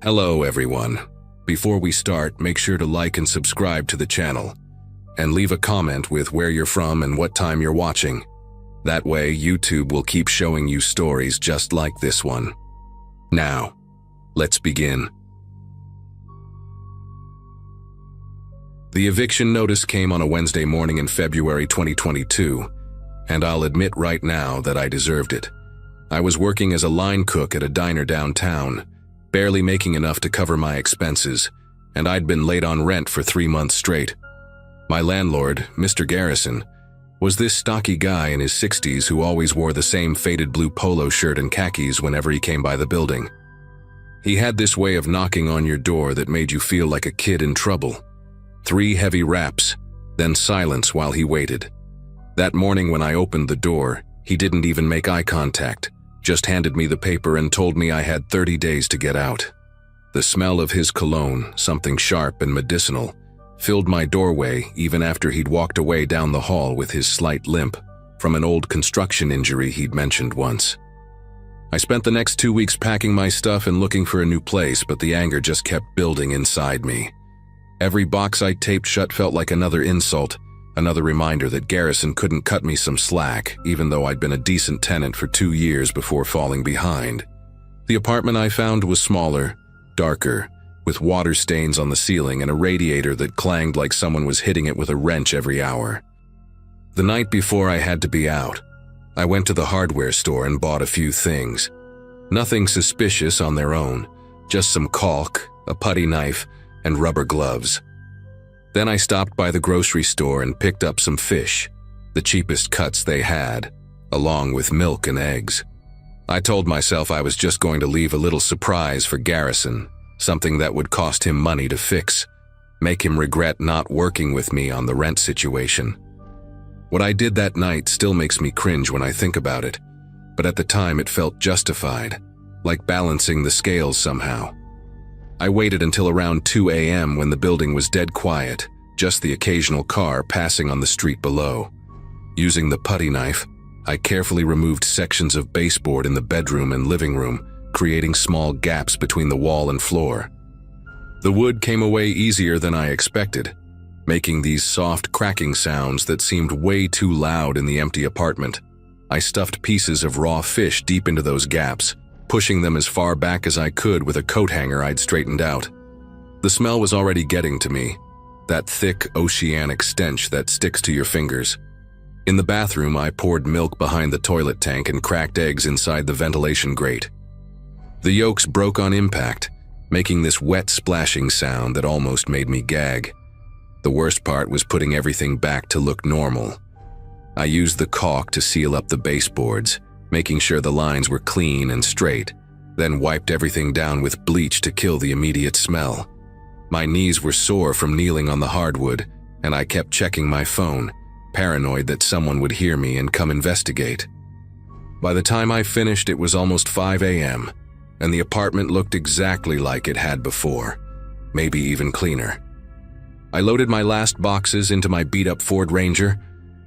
Hello everyone. Before we start, make sure to like and subscribe to the channel, and leave a comment with where you're from and what time you're watching. That way, YouTube will keep showing you stories just like this one. Now, let's begin. The eviction notice came on a Wednesday morning in February 2022, and I'll admit right now that I deserved it. I was working as a line cook at a diner downtown, barely making enough to cover my expenses, and I'd been late on rent for 3 months straight. My landlord, Mr. Garrison, was this stocky guy in his 60s who always wore the same faded blue polo shirt and khakis whenever he came by the building. He had this way of knocking on your door that made you feel like a kid in trouble. 3 heavy raps, then silence while he waited. That morning when I opened the door, he didn't even make eye contact, just handed me the paper and told me I had 30 days to get out. The smell of his cologne, something sharp and medicinal, filled my doorway even after he'd walked away down the hall with his slight limp from an old construction injury he'd mentioned once. I spent the next 2 weeks packing my stuff and looking for a new place, but the anger just kept building inside me. Every box I taped shut felt like another insult, another reminder that Garrison couldn't cut me some slack, even though I'd been a decent tenant for 2 years before falling behind. The apartment I found was smaller, darker, with water stains on the ceiling and a radiator that clanged like someone was hitting it with a wrench every hour. The night before I had to be out, I went to the hardware store and bought a few things. Nothing suspicious on their own, just some caulk, a putty knife, and rubber gloves. Then I stopped by the grocery store and picked up some fish, the cheapest cuts they had, along with milk and eggs. I told myself I was just going to leave a little surprise for Garrison, something that would cost him money to fix, make him regret not working with me on the rent situation. What I did that night still makes me cringe when I think about it, but at the time it felt justified, like balancing the scales somehow. I waited until around 2 a.m. when the building was dead quiet, just the occasional car passing on the street below. Using the putty knife, I carefully removed sections of baseboard in the bedroom and living room, creating small gaps between the wall and floor. The wood came away easier than I expected, making these soft cracking sounds that seemed way too loud in the empty apartment. I stuffed pieces of raw fish deep into those gaps, pushing them as far back as I could with a coat hanger I'd straightened out. The smell was already getting to me, that thick oceanic stench that sticks to your fingers. In the bathroom, I poured milk behind the toilet tank and cracked eggs inside the ventilation grate. The yolks broke on impact, making this wet splashing sound that almost made me gag. The worst part was putting everything back to look normal. I used the caulk to seal up the baseboards, making sure the lines were clean and straight, then wiped everything down with bleach to kill the immediate smell. My knees were sore from kneeling on the hardwood, and I kept checking my phone, paranoid that someone would hear me and come investigate. By the time I finished, it was almost 5 a.m., and the apartment looked exactly like it had before, maybe even cleaner. I loaded my last boxes into my beat-up Ford Ranger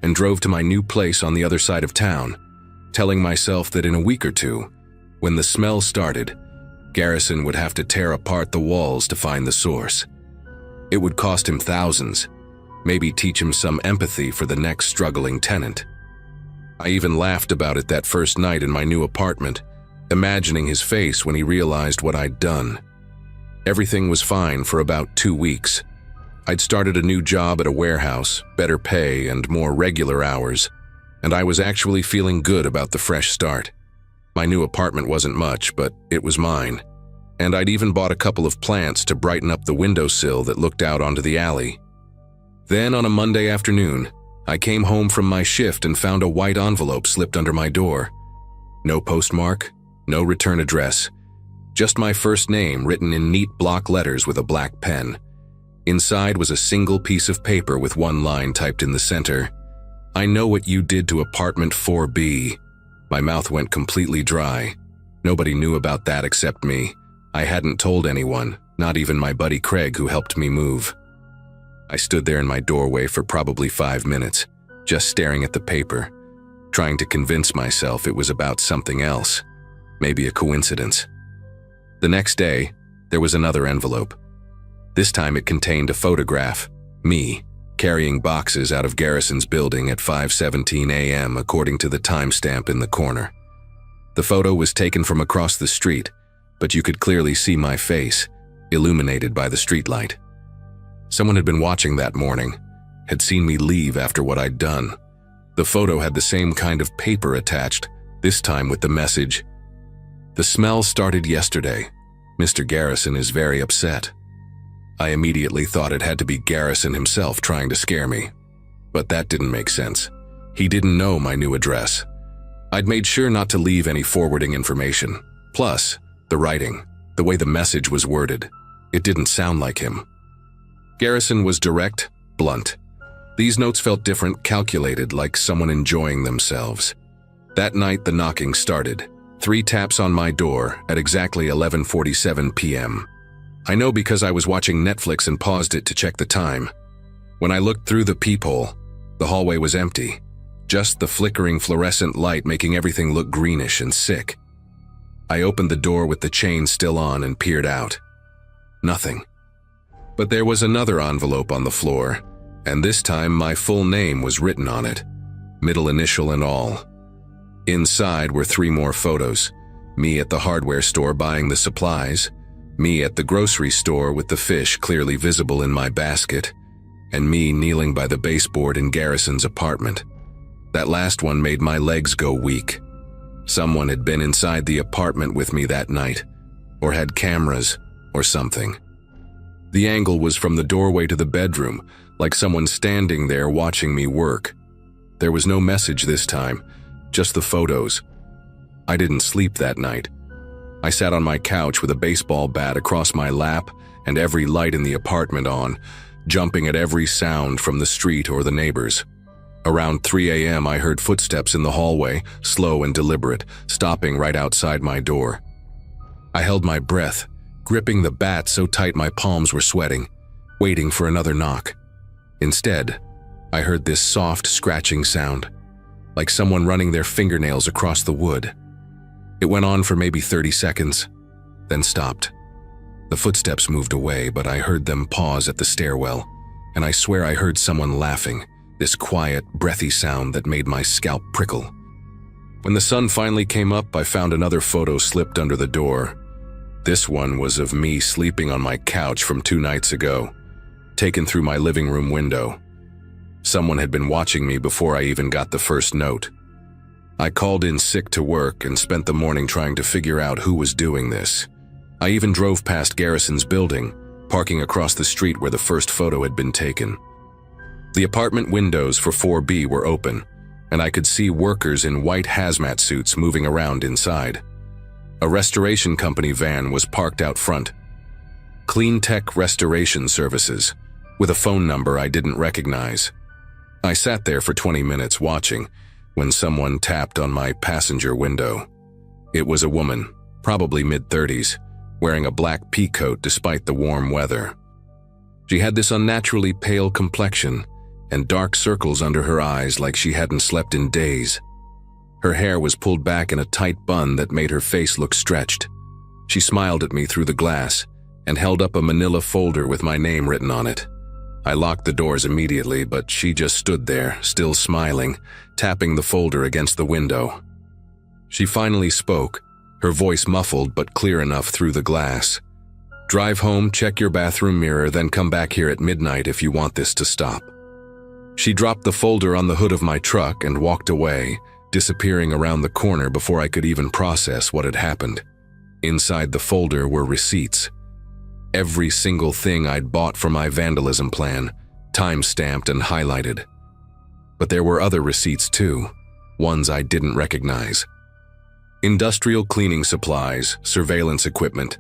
and drove to my new place on the other side of town, telling myself that in a week or two, when the smell started, Garrison would have to tear apart the walls to find the source. It would cost him thousands, maybe teach him some empathy for the next struggling tenant. I even laughed about it that first night in my new apartment, imagining his face when he realized what I'd done. Everything was fine for about 2 weeks. I'd started a new job at a warehouse, better pay and more regular hours, and I was actually feeling good about the fresh start. My new apartment wasn't much, but it was mine, and I'd even bought a couple of plants to brighten up the windowsill that looked out onto the alley. Then on a Monday afternoon, I came home from my shift and found a white envelope slipped under my door. No postmark, no return address, just my first name written in neat block letters with a black pen. Inside was a single piece of paper with one line typed in the center. "I know what you did to apartment 4B. My mouth went completely dry. Nobody knew about that except me. I hadn't told anyone, not even my buddy Craig who helped me move. I stood there in my doorway for probably 5 minutes, just staring at the paper, trying to convince myself it was about something else, maybe a coincidence. The next day, there was another envelope. This time it contained a photograph, me, carrying boxes out of Garrison's building at 5:17 a.m. according to the timestamp in the corner. The photo was taken from across the street, but you could clearly see my face, illuminated by the streetlight. Someone had been watching that morning, had seen me leave after what I'd done. The photo had the same kind of paper attached, this time with the message, "The smell started yesterday. Mr. Garrison is very upset." I immediately thought it had to be Garrison himself trying to scare me. But that didn't make sense. He didn't know my new address. I'd made sure not to leave any forwarding information. Plus, the writing, the way the message was worded, it didn't sound like him. Garrison was direct, blunt. These notes felt different, calculated, like someone enjoying themselves. That night, the knocking started. 3 taps on my door at exactly 11:47 p.m. I know because I was watching Netflix and paused it to check the time. When I looked through the peephole, the hallway was empty. Just the flickering fluorescent light making everything look greenish and sick. I opened the door with the chain still on and peered out. Nothing. But there was another envelope on the floor, and this time my full name was written on it, middle initial and all. Inside were 3 more photos, me at the hardware store buying the supplies, me at the grocery store with the fish clearly visible in my basket, and me kneeling by the baseboard in Garrison's apartment. That last one made my legs go weak. Someone had been inside the apartment with me that night, or had cameras, or something. The angle was from the doorway to the bedroom, like someone standing there watching me work. There was no message this time, just the photos. I didn't sleep that night. I sat on my couch with a baseball bat across my lap and every light in the apartment on, jumping at every sound from the street or the neighbors. Around 3 a.m. I heard footsteps in the hallway, slow and deliberate, stopping right outside my door. I held my breath, gripping the bat so tight my palms were sweating, waiting for another knock. Instead, I heard this soft scratching sound, like someone running their fingernails across the wood. It went on for maybe 30 seconds, then stopped. The footsteps moved away, but I heard them pause at the stairwell, and I swear I heard someone laughing, this quiet, breathy sound that made my scalp prickle. When the sun finally came up, I found another photo slipped under the door. This one was of me sleeping on my couch from 2 nights ago, taken through my living room window. Someone had been watching me before I even got the first note. I called in sick to work and spent the morning trying to figure out who was doing this. I even drove past Garrison's building, parking across the street where the first photo had been taken. The apartment windows for 4B were open, and I could see workers in white hazmat suits moving around inside. A restoration company van was parked out front. Clean Tech Restoration Services, with a phone number I didn't recognize. I sat there for 20 minutes watching when someone tapped on my passenger window. It was a woman, probably mid-30s, wearing a black pea coat despite the warm weather. She had this unnaturally pale complexion and dark circles under her eyes like she hadn't slept in days. Her hair was pulled back in a tight bun that made her face look stretched. She smiled at me through the glass and held up a manila folder with my name written on it. I locked the doors immediately, but she just stood there, still smiling, tapping the folder against the window. She finally spoke, her voice muffled but clear enough through the glass. "Drive home, check your bathroom mirror, then come back here at midnight if you want this to stop." She dropped the folder on the hood of my truck and walked away, disappearing around the corner before I could even process what had happened. Inside the folder were receipts. Every single thing I'd bought for my vandalism plan, time-stamped and highlighted. But there were other receipts too, ones I didn't recognize. Industrial cleaning supplies, surveillance equipment,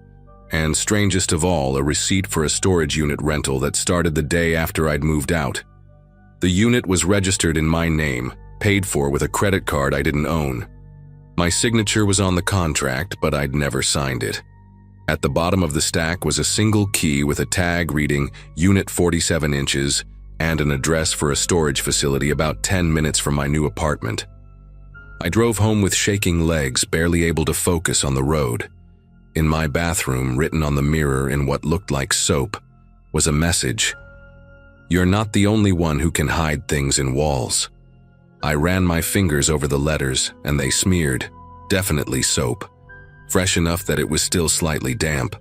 and strangest of all, a receipt for a storage unit rental that started the day after I'd moved out. The unit was registered in my name, paid for with a credit card I didn't own. My signature was on the contract, but I'd never signed it. At the bottom of the stack was a single key with a tag reading Unit 47 inches and an address for a storage facility about 10 minutes from my new apartment. I drove home with shaking legs, barely able to focus on the road. In my bathroom, written on the mirror in what looked like soap, was a message. "You're not the only one who can hide things in walls." I ran my fingers over the letters, and they smeared, definitely soap, fresh enough that it was still slightly damp.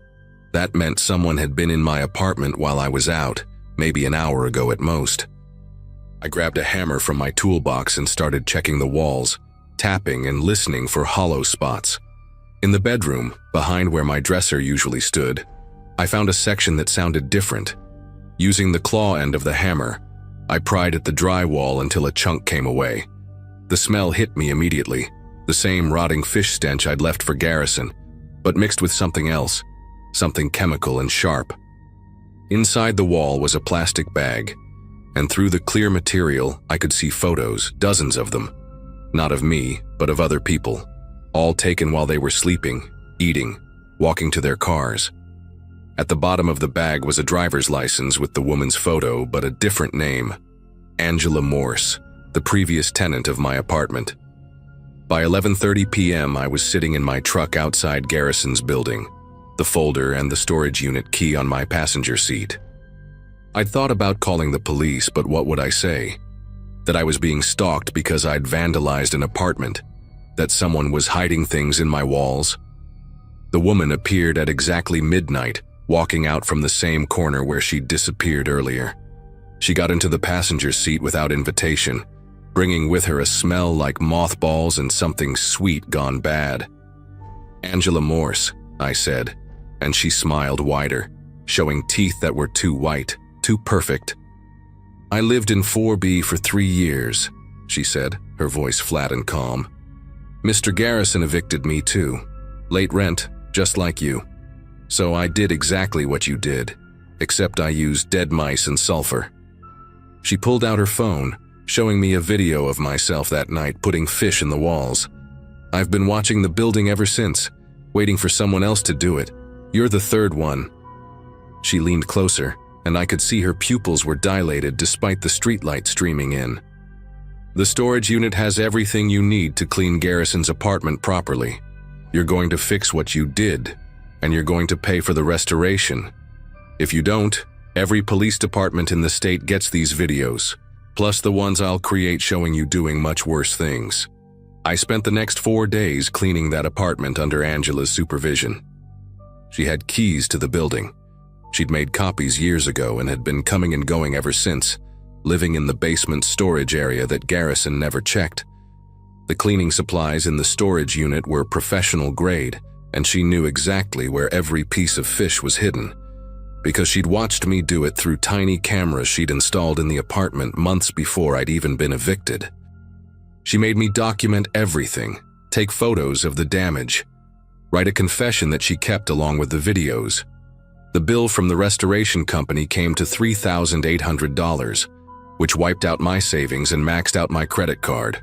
That meant someone had been in my apartment while I was out, maybe an hour ago at most. I grabbed a hammer from my toolbox and started checking the walls, tapping and listening for hollow spots. In the bedroom, behind where my dresser usually stood, I found a section that sounded different. Using the claw end of the hammer, I pried at the drywall until a chunk came away. The smell hit me immediately, the same rotting fish stench I'd left for Garrison, but mixed with something else, something chemical and sharp. Inside the wall was a plastic bag, and through the clear material I could see photos, dozens of them. Not of me, but of other people, all taken while they were sleeping, eating, walking to their cars. At the bottom of the bag was a driver's license with the woman's photo, but a different name, Angela Morse, the previous tenant of my apartment. By 11:30 p.m., I was sitting in my truck outside Garrison's building, the folder and the storage unit key on my passenger seat. I'd thought about calling the police, but what would I say? That I was being stalked because I'd vandalized an apartment? That someone was hiding things in my walls? The woman appeared at exactly midnight, walking out from the same corner where she'd disappeared earlier. She got into the passenger seat without invitation, bringing with her a smell like mothballs and something sweet gone bad. "Angela Morse," I said, and she smiled wider, showing teeth that were too white, too perfect. "I lived in 4B for 3 years," she said, her voice flat and calm. "Mr. Garrison evicted me too. Late rent, just like you. So I did exactly what you did, except I used dead mice and sulfur." She pulled out her phone, showing me a video of myself that night putting fish in the walls. "I've been watching the building ever since, waiting for someone else to do it. You're the third one." She leaned closer, and I could see her pupils were dilated despite the streetlight streaming in. "The storage unit has everything you need to clean Garrison's apartment properly. You're going to fix what you did, and you're going to pay for the restoration. If you don't, every police department in the state gets these videos, plus the ones I'll create showing you doing much worse things." I spent the next 4 days cleaning that apartment under Angela's supervision. She had keys to the building. She'd made copies years ago and had been coming and going ever since, living in the basement storage area that Garrison never checked. The cleaning supplies in the storage unit were professional grade, and she knew exactly where every piece of fish was hidden, because she'd watched me do it through tiny cameras she'd installed in the apartment months before I'd even been evicted. She made me document everything, take photos of the damage, write a confession that she kept along with the videos. The bill from the restoration company came to $3,800, which wiped out my savings and maxed out my credit card.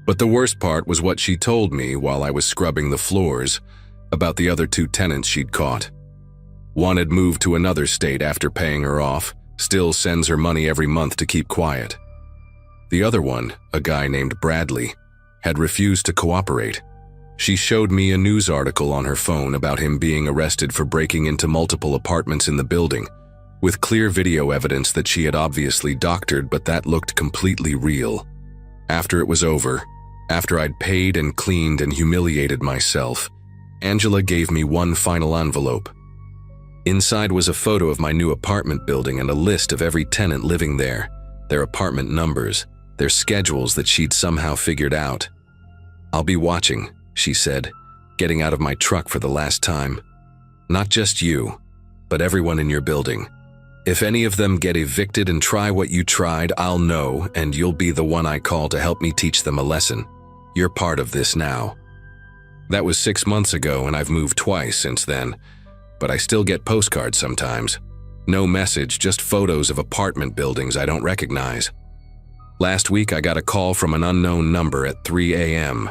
But the worst part was what she told me while I was scrubbing the floors about the other 2 tenants she'd caught. One had moved to another state after paying her off, still sends her money every month to keep quiet. The other one, a guy named Bradley, had refused to cooperate. She showed me a news article on her phone about him being arrested for breaking into multiple apartments in the building, with clear video evidence that she had obviously doctored, but that looked completely real. After it was over, after I'd paid and cleaned and humiliated myself, Angela gave me one final envelope. Inside was a photo of my new apartment building and a list of every tenant living there, their apartment numbers, their schedules that she'd somehow figured out. "I'll be watching," she said, getting out of my truck for the last time. "Not just you, but everyone in your building. If any of them get evicted and try what you tried, I'll know, and you'll be the one I call to help me teach them a lesson. You're part of this now." That was 6 months ago, and I've moved twice since then, but I still get postcards sometimes. No message, just photos of apartment buildings I don't recognize. Last week I got a call from an unknown number at 3 a.m.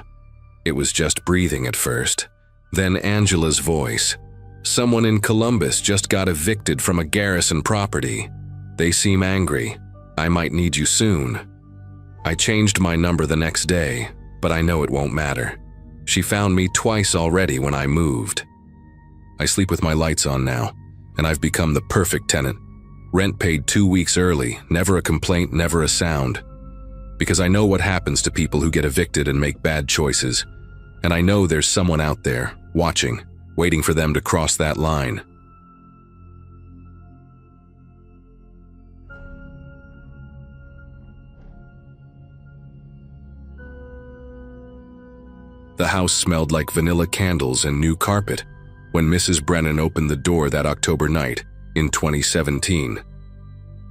It was just breathing at first. Then Angela's voice. "Someone in Columbus just got evicted from a Garrison property. They seem angry. I might need you soon." I changed my number the next day, but I know it won't matter. She found me twice already when I moved. I sleep with my lights on now, and I've become the perfect tenant. Rent paid 2 weeks early, never a complaint, never a sound. Because I know what happens to people who get evicted and make bad choices. And I know there's someone out there, watching, waiting for them to cross that line. The house smelled like vanilla candles and new carpet when Mrs. Brennan opened the door that October night in 2017.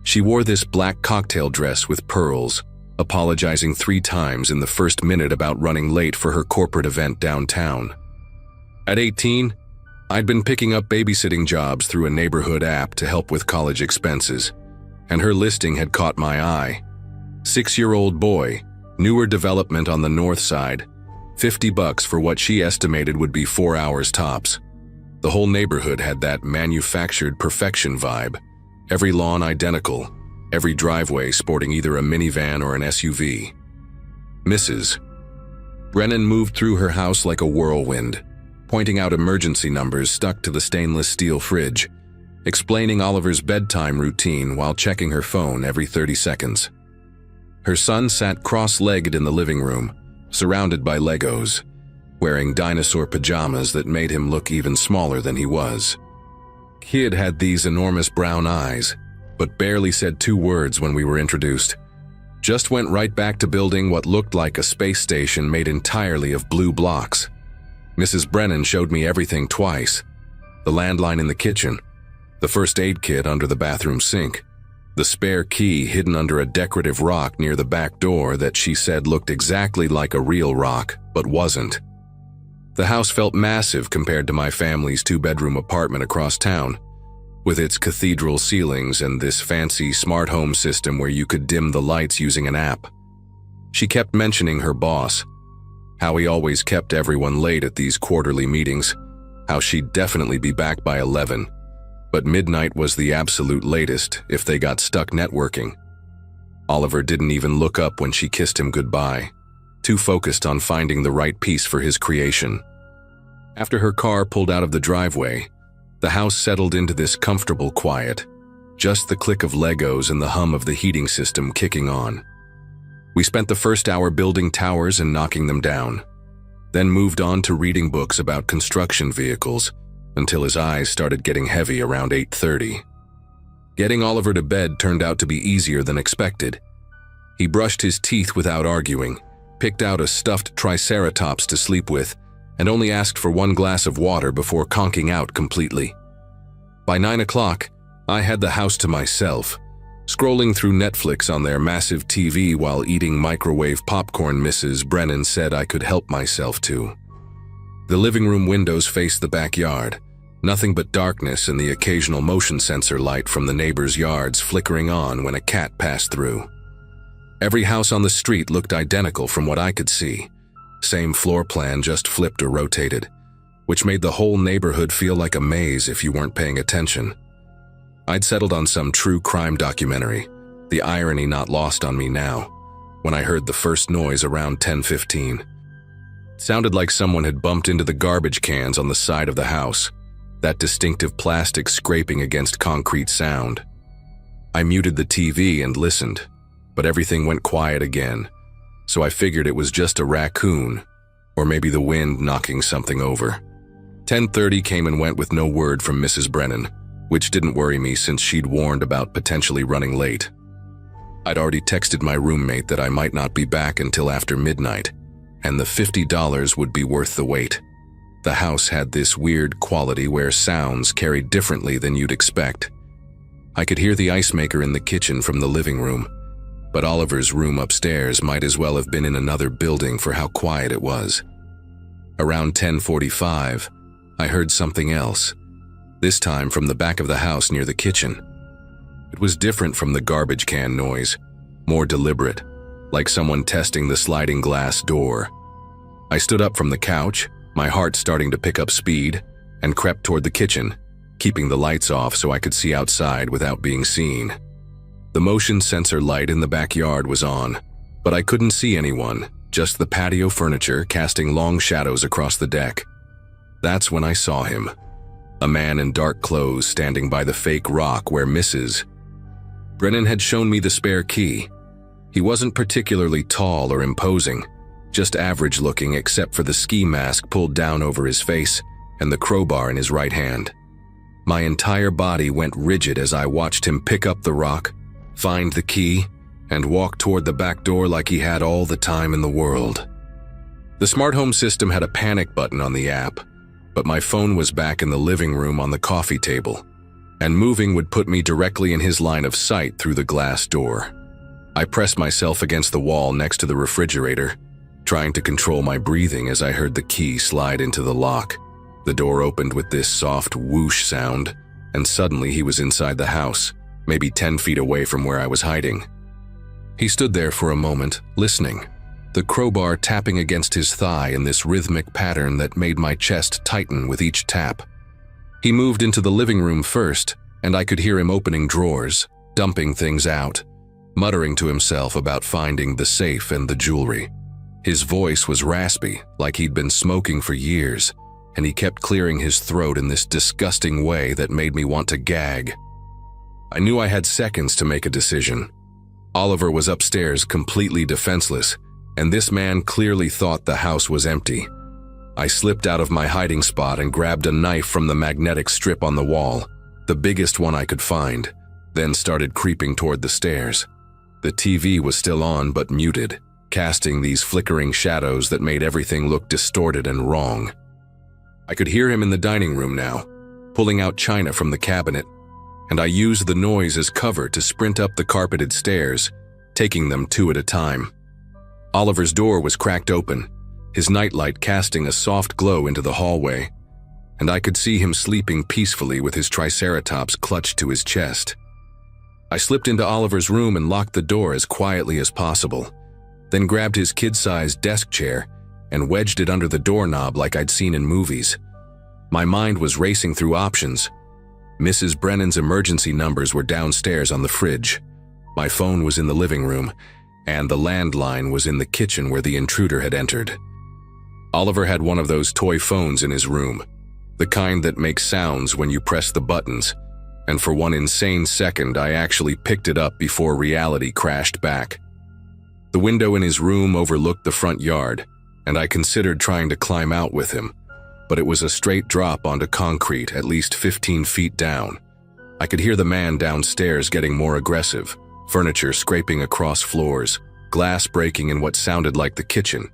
She wore this black cocktail dress with pearls, apologizing 3 times in the first minute about running late for her corporate event downtown. At 18, I'd been picking up babysitting jobs through a neighborhood app to help with college expenses, and her listing had caught my eye. 6-year-old boy, newer development on the north side, $50 for what she estimated would be 4 hours tops. The whole neighborhood had that manufactured perfection vibe. Every lawn identical, every driveway sporting either a minivan or an SUV. Mrs. Brennan moved through her house like a whirlwind, pointing out emergency numbers stuck to the stainless steel fridge, explaining Oliver's bedtime routine while checking her phone every 30 seconds. Her son sat cross-legged in the living room, surrounded by Legos, wearing dinosaur pajamas that made him look even smaller than he was. Kid had these enormous brown eyes, but barely said 2 words when we were introduced. Just went right back to building what looked like a space station made entirely of blue blocks. Mrs. Brennan showed me everything twice. The landline in the kitchen, the first aid kit under the bathroom sink, the spare key hidden under a decorative rock near the back door that she said looked exactly like a real rock, but wasn't. The house felt massive compared to my family's 2-bedroom apartment across town, with its cathedral ceilings and this fancy smart home system where you could dim the lights using an app. She kept mentioning her boss, how he always kept everyone late at these quarterly meetings, how she'd definitely be back by 11. But midnight was the absolute latest if they got stuck networking. Oliver didn't even look up when she kissed him goodbye, too focused on finding the right piece for his creation. After her car pulled out of the driveway, the house settled into this comfortable quiet, just the click of Legos and the hum of the heating system kicking on. We spent the first hour building towers and knocking them down, then moved on to reading books about construction vehicles, until his eyes started getting heavy around 8:30. Getting Oliver to bed turned out to be easier than expected. He brushed his teeth without arguing, picked out a stuffed triceratops to sleep with, and only asked for 1 glass of water before conking out completely. By 9 o'clock, I had the house to myself, scrolling through Netflix on their massive TV while eating microwave popcorn Mrs. Brennan said I could help myself to. The living room windows faced the backyard, nothing but darkness and the occasional motion sensor light from the neighbors' yards flickering on when a cat passed through. Every house on the street looked identical from what I could see. Same floor plan, just flipped or rotated, which made the whole neighborhood feel like a maze if you weren't paying attention. I'd settled on some true crime documentary, the irony not lost on me now, when I heard the first noise around 10:15. It sounded like someone had bumped into the garbage cans on the side of the house, that distinctive plastic scraping against concrete sound. I muted the TV and listened, but everything went quiet again, so I figured it was just a raccoon, or maybe the wind knocking something over. 10:30 came and went with no word from Mrs. Brennan, which didn't worry me since she'd warned about potentially running late. I'd already texted my roommate that I might not be back until after midnight, and the $50 would be worth the wait. The house had this weird quality where sounds carried differently than you'd expect. I could hear the ice maker in the kitchen from the living room, but Oliver's room upstairs might as well have been in another building for how quiet it was. Around 10:45, I heard something else, this time from the back of the house near the kitchen. It was different from the garbage can noise, more deliberate, like someone testing the sliding glass door. I stood up from the couch, my heart starting to pick up speed, and crept toward the kitchen, keeping the lights off so I could see outside without being seen. The motion sensor light in the backyard was on, but I couldn't see anyone, just the patio furniture casting long shadows across the deck. That's when I saw him. a man in dark clothes standing by the fake rock where Mrs. Brennan had shown me the spare key. He wasn't particularly tall or imposing, just average looking except for the ski mask pulled down over his face and the crowbar in his right hand. My entire body went rigid as I watched him pick up the rock, find the key, and walk toward the back door like he had all the time in the world. The smart home system had a panic button on the app, but my phone was back in the living room on the coffee table, and moving would put me directly in his line of sight through the glass door. I pressed myself against the wall next to the refrigerator, trying to control my breathing as I heard the key slide into the lock. The door opened with this soft whoosh sound, and suddenly he was inside the house, maybe 10 feet away from where I was hiding. He stood there for a moment, listening, the crowbar tapping against his thigh in this rhythmic pattern that made my chest tighten with each tap. He moved into the living room first, and I could hear him opening drawers, dumping things out, muttering to himself about finding the safe and the jewelry. His voice was raspy, like he'd been smoking for years, and he kept clearing his throat in this disgusting way that made me want to gag. I knew I had seconds to make a decision. Oliver was upstairs completely defenseless, and this man clearly thought the house was empty. I slipped out of my hiding spot and grabbed a knife from the magnetic strip on the wall, the biggest one I could find, then started creeping toward the stairs. The TV was still on but muted, casting these flickering shadows that made everything look distorted and wrong. I could hear him in the dining room now, pulling out china from the cabinet, and I used the noise as cover to sprint up the carpeted stairs, taking them 2 at a time. Oliver's door was cracked open, his nightlight casting a soft glow into the hallway, and I could see him sleeping peacefully with his triceratops clutched to his chest. I slipped into Oliver's room and locked the door as quietly as possible, then grabbed his kid-sized desk chair and wedged it under the doorknob like I'd seen in movies. My mind was racing through options. Mrs. Brennan's emergency numbers were downstairs on the fridge. My phone was in the living room, and the landline was in the kitchen where the intruder had entered. Oliver had one of those toy phones in his room, the kind that makes sounds when you press the buttons, and for one insane second I actually picked it up before reality crashed back. The window in his room overlooked the front yard, and I considered trying to climb out with him, but it was a straight drop onto concrete at least 15 feet down. I could hear the man downstairs getting more aggressive, furniture scraping across floors, glass breaking in what sounded like the kitchen.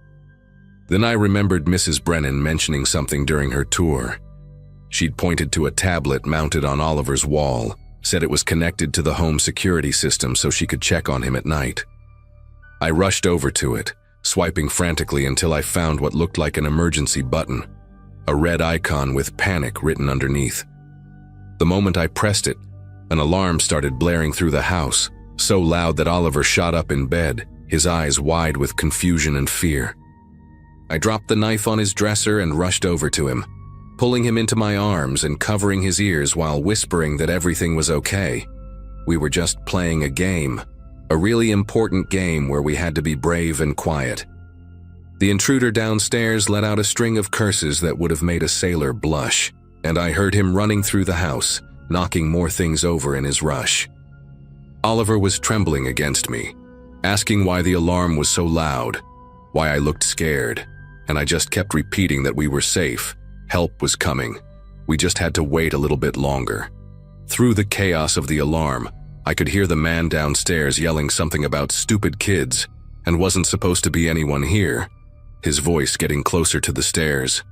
Then I remembered Mrs. Brennan mentioning something during her tour. She'd pointed to a tablet mounted on Oliver's wall, said it was connected to the home security system so she could check on him at night. I rushed over to it, swiping frantically until I found what looked like an emergency button, a red icon with panic written underneath. The moment I pressed it, an alarm started blaring through the house, so loud that Oliver shot up in bed, his eyes wide with confusion and fear. I dropped the knife on his dresser and rushed over to him, pulling him into my arms and covering his ears while whispering that everything was okay. We were just playing a game, a really important game where we had to be brave and quiet. The intruder downstairs let out a string of curses that would have made a sailor blush, and I heard him running through the house, knocking more things over in his rush. Oliver was trembling against me, asking why the alarm was so loud, why I looked scared, and I just kept repeating that we were safe, help was coming, we just had to wait a little bit longer. Through the chaos of the alarm, I could hear the man downstairs yelling something about stupid kids, and wasn't supposed to be anyone here, his voice getting closer to the stairs.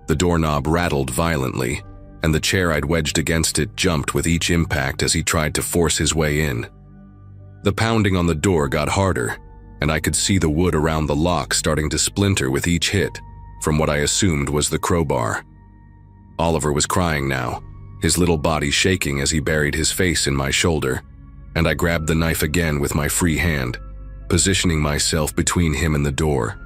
The doorknob rattled violently, and the chair I'd wedged against it jumped with each impact as he tried to force his way in. The pounding on the door got harder, and I could see the wood around the lock starting to splinter with each hit, from what I assumed was the crowbar. Oliver was crying now, his little body shaking as he buried his face in my shoulder, and I grabbed the knife again with my free hand, positioning myself between him and the door.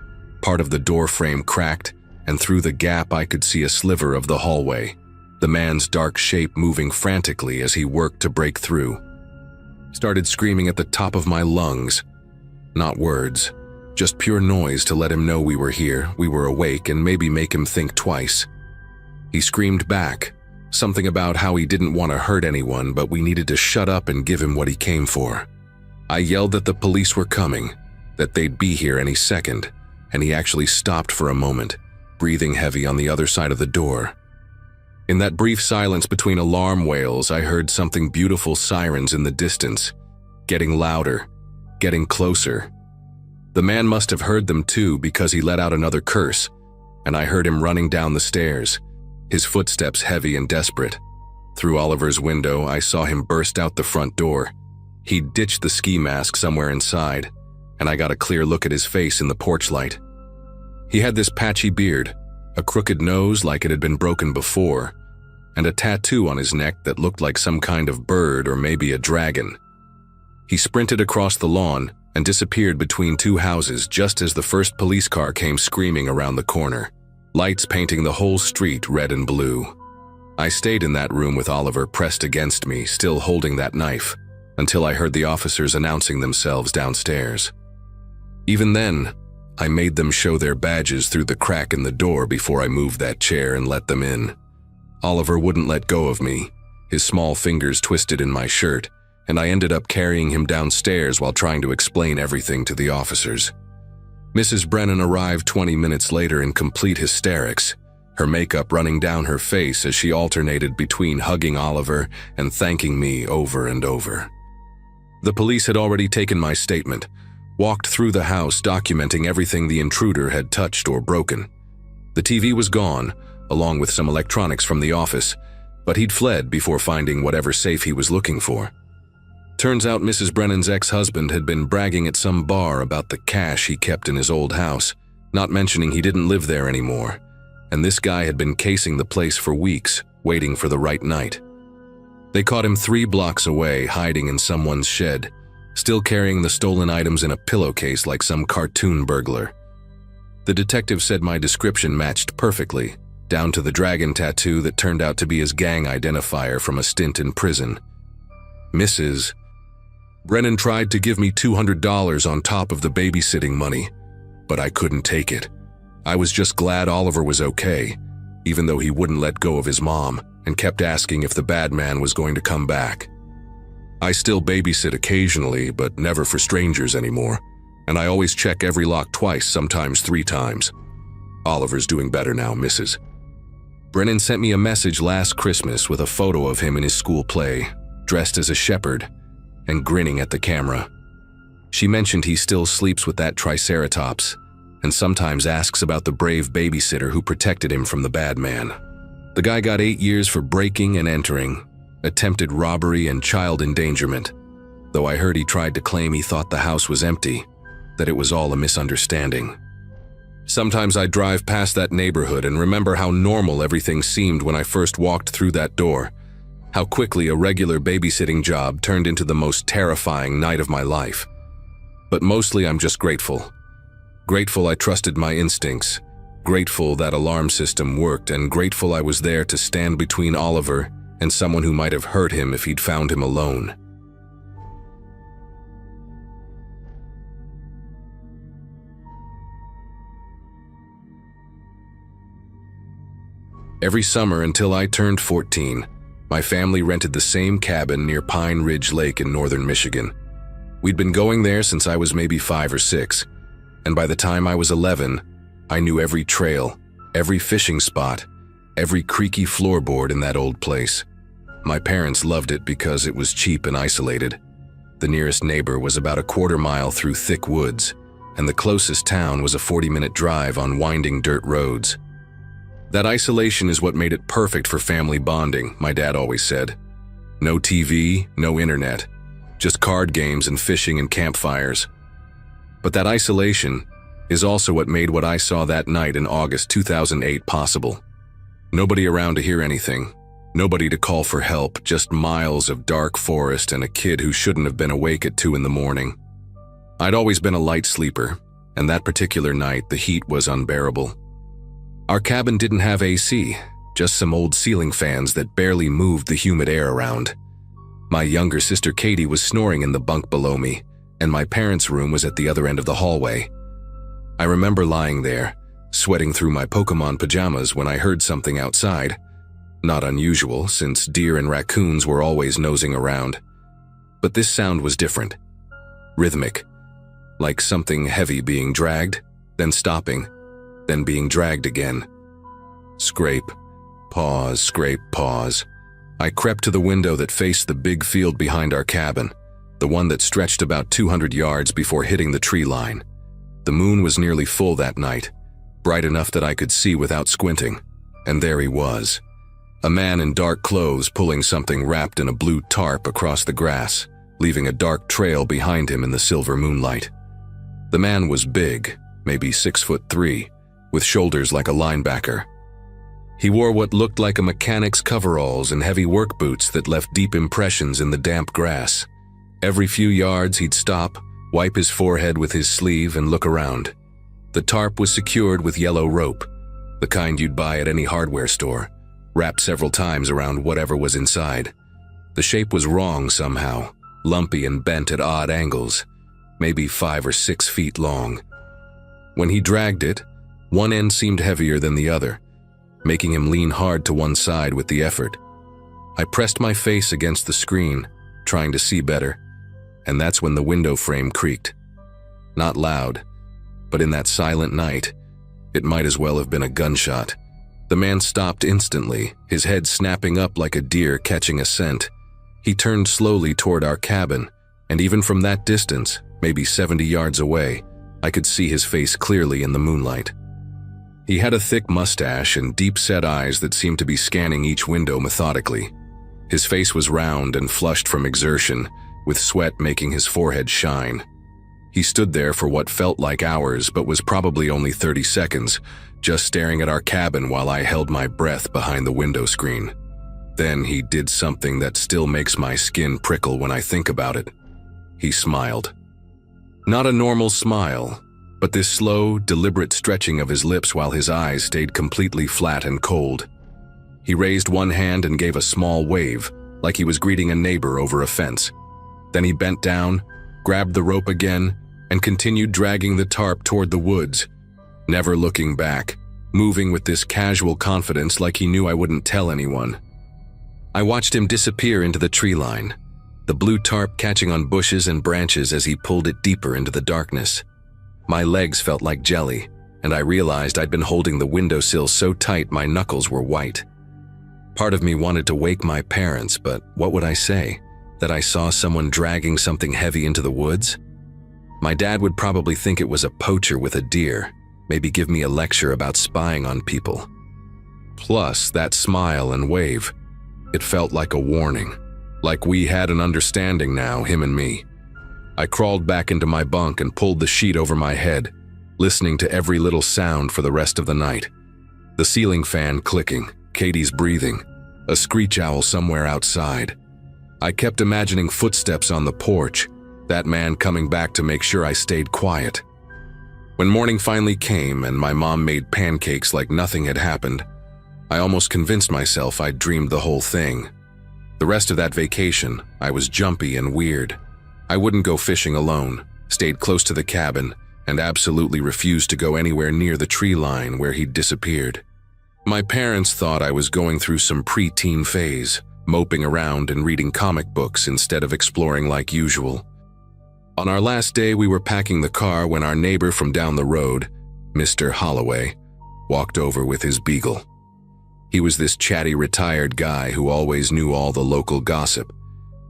Part of the door frame cracked, and through the gap I could see a sliver of the hallway, the man's dark shape moving frantically as he worked to break through. Started screaming at the top of my lungs. Not words, just pure noise to let him know we were here, we were awake, and maybe make him think twice. He screamed back, Something about how he didn't want to hurt anyone, but we needed to shut up and give him what he came for. I yelled that the police were coming, that they'd be here any second, and he actually stopped for a moment, breathing heavy on the other side of the door. In that brief silence between alarm wails, I heard something beautiful sirens in the distance, getting louder, getting closer. The man must have heard them too, because he let out another curse, and I heard him running down the stairs, his footsteps heavy and desperate. Through Oliver's window, I saw him burst out the front door. He'd ditched the ski mask somewhere inside, and I got a clear look at his face in the porch light. He had this patchy beard, a crooked nose like it had been broken before, and a tattoo on his neck that looked like some kind of bird or maybe a dragon. He sprinted across the lawn and disappeared between two houses just as the first police car came screaming around the corner, lights painting the whole street red and blue. I stayed in that room with Oliver pressed against me, still holding that knife, until I heard the officers announcing themselves downstairs. Even then, I made them show their badges through the crack in the door before I moved that chair and let them in. Oliver wouldn't let go of me, his small fingers twisted in my shirt, and I ended up carrying him downstairs while trying to explain everything to the officers. Mrs. Brennan arrived 20 minutes later in complete hysterics, her makeup running down her face as she alternated between hugging Oliver and thanking me over and over. The police had already taken my statement, walked through the house documenting everything the intruder had touched or broken. The TV was gone, along with some electronics from the office, but he'd fled before finding whatever safe he was looking for. Turns out Mrs. Brennan's ex-husband had been bragging at some bar about the cash he kept in his old house, not mentioning he didn't live there anymore, and this guy had been casing the place for weeks, waiting for the right night. They caught him 3 blocks away, hiding in someone's shed, still carrying the stolen items in a pillowcase like some cartoon burglar. The detective said my description matched perfectly, down to the dragon tattoo that turned out to be his gang identifier from a stint in prison. Mrs. Brennan tried to give me $200 on top of the babysitting money, but I couldn't take it. I was just glad Oliver was okay, even though he wouldn't let go of his mom and kept asking if the bad man was going to come back. I still babysit occasionally, but never for strangers anymore, and I always check every lock twice, sometimes 3 times. Oliver's doing better now, Mrs. Brennan sent me a message last Christmas with a photo of him in his school play, dressed as a shepherd, and grinning at the camera. She mentioned he still sleeps with that triceratops, and sometimes asks about the brave babysitter who protected him from the bad man. The guy got 8 years for breaking and entering, attempted robbery and child endangerment, though I heard he tried to claim he thought the house was empty, that it was all a misunderstanding. Sometimes I drive past that neighborhood and remember how normal everything seemed when I first walked through that door, how quickly a regular babysitting job turned into the most terrifying night of my life. But mostly I'm just grateful. Grateful I trusted my instincts, grateful that alarm system worked, and grateful I was there to stand between Oliver and someone who might have hurt him if he'd found him alone. Every summer until I turned 14, my family rented the same cabin near Pine Ridge Lake in northern Michigan. We'd been going there since I was maybe 5 or 6, and by the time I was 11, I knew every trail, every fishing spot, every creaky floorboard in that old place. My parents loved it because it was cheap and isolated. The nearest neighbor was about a quarter mile through thick woods, and the closest town was a 40-minute drive on winding dirt roads. That isolation is what made it perfect for family bonding, my dad always said. No TV, no internet, just card games and fishing and campfires. But that isolation is also what made what I saw that night in August 2008 possible. Nobody around to hear anything, nobody to call for help, just miles of dark forest and a kid who shouldn't have been awake at 2 in the morning. I'd always been a light sleeper, and that particular night the heat was unbearable. Our cabin didn't have AC, just some old ceiling fans that barely moved the humid air around. My younger sister Katie was snoring in the bunk below me, and my parents' room was at the other end of the hallway. I remember lying there, sweating through my Pokemon pajamas when I heard something outside. Not unusual, since deer and raccoons were always nosing around. But this sound was different. Rhythmic, like something heavy being dragged, then stopping, then being dragged again. Scrape, pause, scrape, pause. I crept to the window that faced the big field behind our cabin, the one that stretched about 200 yards before hitting the tree line. The moon was nearly full that night, bright enough that I could see without squinting. And there he was, a man in dark clothes pulling something wrapped in a blue tarp across the grass, leaving a dark trail behind him in the silver moonlight. The man was big, maybe 6'3", with shoulders like a linebacker. He wore what looked like a mechanic's coveralls and heavy work boots that left deep impressions in the damp grass. Every few yards he'd stop, wipe his forehead with his sleeve, and look around. The tarp was secured with yellow rope, the kind you'd buy at any hardware store, wrapped several times around whatever was inside. The shape was wrong somehow, lumpy and bent at odd angles, maybe 5 or 6 feet long. When he dragged it, one end seemed heavier than the other, making him lean hard to one side with the effort. I pressed my face against the screen, trying to see better, and that's when the window frame creaked. Not loud, but in that silent night, it might as well have been a gunshot. The man stopped instantly, his head snapping up like a deer catching a scent. He turned slowly toward our cabin, and even from that distance, maybe 70 yards away, I could see his face clearly in the moonlight. He had a thick mustache and deep-set eyes that seemed to be scanning each window methodically. His face was round and flushed from exertion, with sweat making his forehead shine. He stood there for what felt like hours, but was probably only 30 seconds, just staring at our cabin while I held my breath behind the window screen. Then he did something that still makes my skin prickle when I think about it. He smiled. Not a normal smile, but this slow, deliberate stretching of his lips while his eyes stayed completely flat and cold. He raised one hand and gave a small wave, like he was greeting a neighbor over a fence. Then he bent down, grabbed the rope again, and continued dragging the tarp toward the woods, never looking back, moving with this casual confidence like he knew I wouldn't tell anyone. I watched him disappear into the tree line, the blue tarp catching on bushes and branches as he pulled it deeper into the darkness. My legs felt like jelly, and I realized I'd been holding the windowsill so tight my knuckles were white. Part of me wanted to wake my parents, but what would I say? That I saw someone dragging something heavy into the woods? My dad would probably think it was a poacher with a deer, maybe give me a lecture about spying on people. Plus, that smile and wave, it felt like a warning, like we had an understanding now, him and me. I crawled back into my bunk and pulled the sheet over my head, listening to every little sound for the rest of the night. The ceiling fan clicking, Katie's breathing, a screech owl somewhere outside. I kept imagining footsteps on the porch, that man coming back to make sure I stayed quiet. When morning finally came and my mom made pancakes like nothing had happened, I almost convinced myself I'd dreamed the whole thing. The rest of that vacation, I was jumpy and weird. I wouldn't go fishing alone, stayed close to the cabin, and absolutely refused to go anywhere near the tree line where he'd disappeared. My parents thought I was going through some pre-teen phase, moping around and reading comic books instead of exploring like usual. On our last day, we were packing the car when our neighbor from down the road, Mr. Holloway, walked over with his beagle. He was this chatty retired guy who always knew all the local gossip,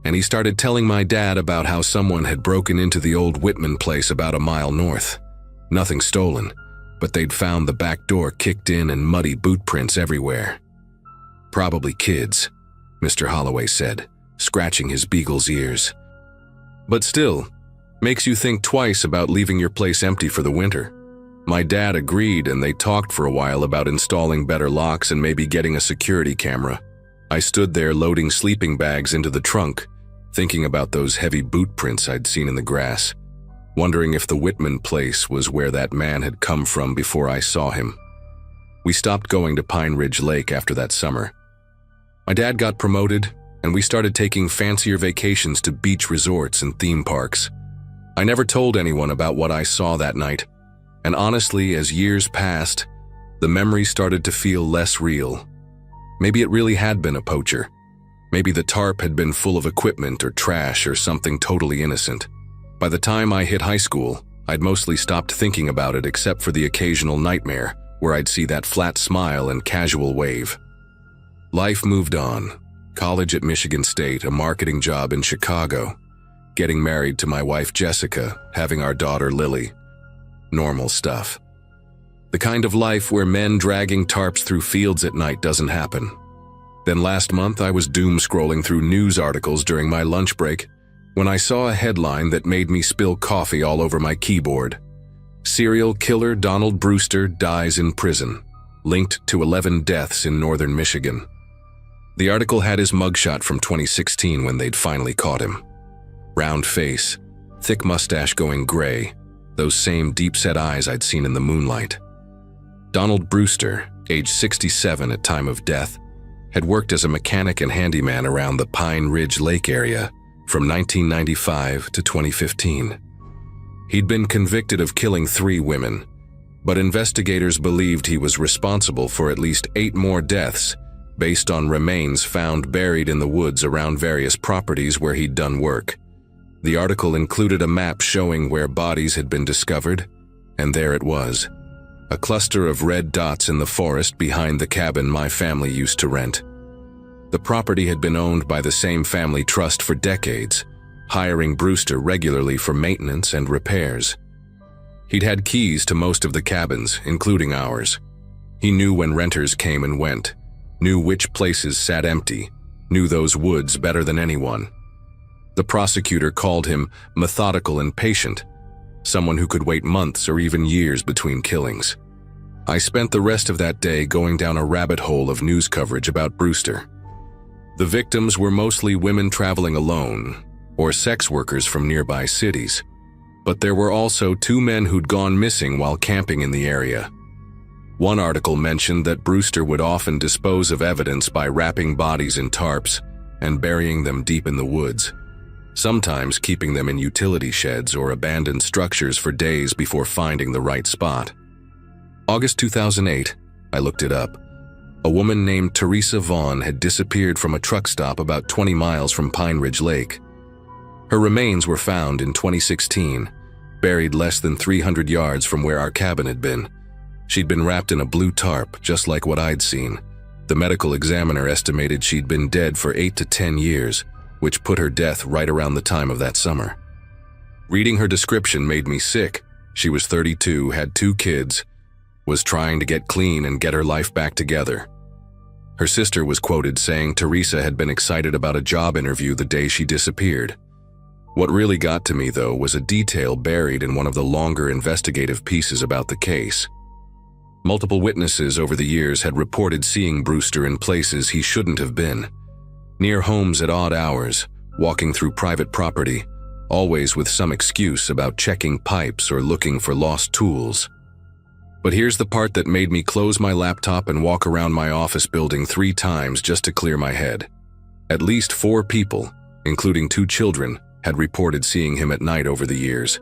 and he started telling my dad about how someone had broken into the old Whitman place about a mile north. Nothing stolen, but they'd found the back door kicked in and muddy boot prints everywhere. Probably kids, Mr. Holloway said, scratching his beagle's ears. But still, makes you think twice about leaving your place empty for the winter. My dad agreed, and they talked for a while about installing better locks and maybe getting a security camera. I stood there loading sleeping bags into the trunk, thinking about those heavy boot prints I'd seen in the grass, wondering if the Whitman place was where that man had come from before I saw him. We stopped going to Pine Ridge Lake after that summer. My dad got promoted, and we started taking fancier vacations to beach resorts and theme parks. I never told anyone about what I saw that night, and honestly, as years passed, the memory started to feel less real. Maybe it really had been a poacher. Maybe the tarp had been full of equipment or trash or something totally innocent. By the time I hit high school, I'd mostly stopped thinking about it except for the occasional nightmare where I'd see that flat smile and casual wave. Life moved on. College at Michigan State, a marketing job in Chicago, getting married to my wife Jessica, having our daughter Lily. Normal stuff. The kind of life where men dragging tarps through fields at night doesn't happen. Then last month I was doom scrolling through news articles during my lunch break when I saw a headline that made me spill coffee all over my keyboard. Serial killer Donald Brewster dies in prison, linked to 11 deaths in northern Michigan. The article had his mugshot from 2016 when they'd finally caught him. Round face, thick mustache going gray, those same deep-set eyes I'd seen in the moonlight. Donald Brewster, age 67 at time of death, had worked as a mechanic and handyman around the Pine Ridge Lake area from 1995 to 2015. He'd been convicted of killing 3 women, but investigators believed he was responsible for at least 8 more deaths based on remains found buried in the woods around various properties where he'd done work. The article included a map showing where bodies had been discovered, and there it was, a cluster of red dots in the forest behind the cabin my family used to rent. The property had been owned by the same family trust for decades, hiring Brewster regularly for maintenance and repairs. He'd had keys to most of the cabins, including ours. He knew when renters came and went, knew which places sat empty, knew those woods better than anyone. The prosecutor called him methodical and patient, someone who could wait months or even years between killings. I spent the rest of that day going down a rabbit hole of news coverage about Brewster. The victims were mostly women traveling alone, or sex workers from nearby cities, but there were also 2 men who'd gone missing while camping in the area. One article mentioned that Brewster would often dispose of evidence by wrapping bodies in tarps and burying them deep in the woods, sometimes keeping them in utility sheds or abandoned structures for days before finding the right spot. August 2008, I looked it up. A woman named Teresa Vaughn had disappeared from a truck stop about 20 miles from Pine Ridge Lake. Her remains were found in 2016, buried less than 300 yards from where our cabin had been. She'd been wrapped in a blue tarp, just like what I'd seen. The medical examiner estimated she'd been dead for 8 to 10 years, which put her death right around the time of that summer. Reading her description made me sick. She was 32, had 2 kids, was trying to get clean and get her life back together. Her sister was quoted saying Teresa had been excited about a job interview the day she disappeared. What really got to me, though, was a detail buried in one of the longer investigative pieces about the case. Multiple witnesses over the years had reported seeing Brewster in places he shouldn't have been. Near homes at odd hours, walking through private property, always with some excuse about checking pipes or looking for lost tools. But here's the part that made me close my laptop and walk around my office building 3 times just to clear my head. At least 4 people, including 2 children, had reported seeing him at night over the years,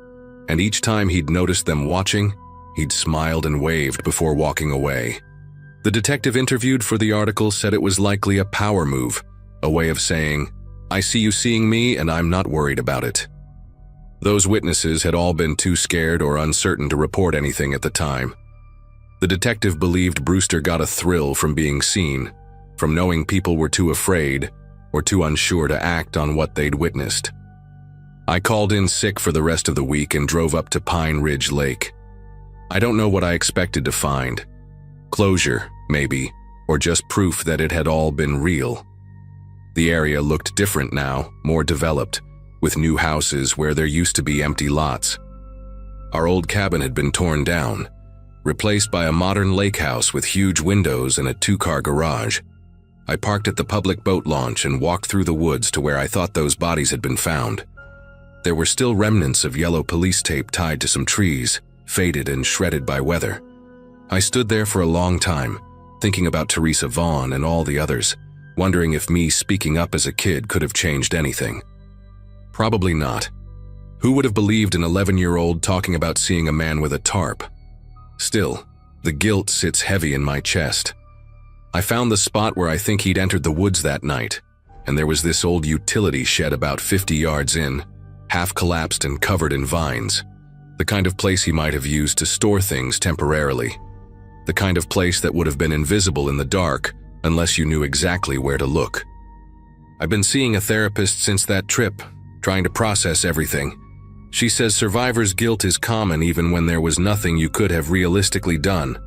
and each time he'd noticed them watching, he'd smiled and waved before walking away. The detective interviewed for the article said it was likely a power move, a way of saying, "I see you seeing me and I'm not worried about it." Those witnesses had all been too scared or uncertain to report anything at the time. The detective believed Brewster got a thrill from being seen, from knowing people were too afraid or too unsure to act on what they'd witnessed. I called in sick for the rest of the week and drove up to Pine Ridge Lake. I don't know what I expected to find. Closure, maybe, or just proof that it had all been real. The area looked different now, more developed, with new houses where there used to be empty lots. Our old cabin had been torn down, replaced by a modern lake house with huge windows and a 2-car garage. I parked at the public boat launch and walked through the woods to where I thought those bodies had been found. There were still remnants of yellow police tape tied to some trees, faded and shredded by weather. I stood there for a long time, thinking about Teresa Vaughn and all the others, wondering if me speaking up as a kid could have changed anything. Probably not. Who would have believed an 11-year-old talking about seeing a man with a tarp? Still, the guilt sits heavy in my chest. I found the spot where I think he'd entered the woods that night, and there was this old utility shed about 50 yards in, half collapsed and covered in vines. The kind of place he might have used to store things temporarily. The kind of place that would have been invisible in the dark unless you knew exactly where to look. I've been seeing a therapist since that trip, trying to process everything. She says survivor's guilt is common even when there was nothing you could have realistically done.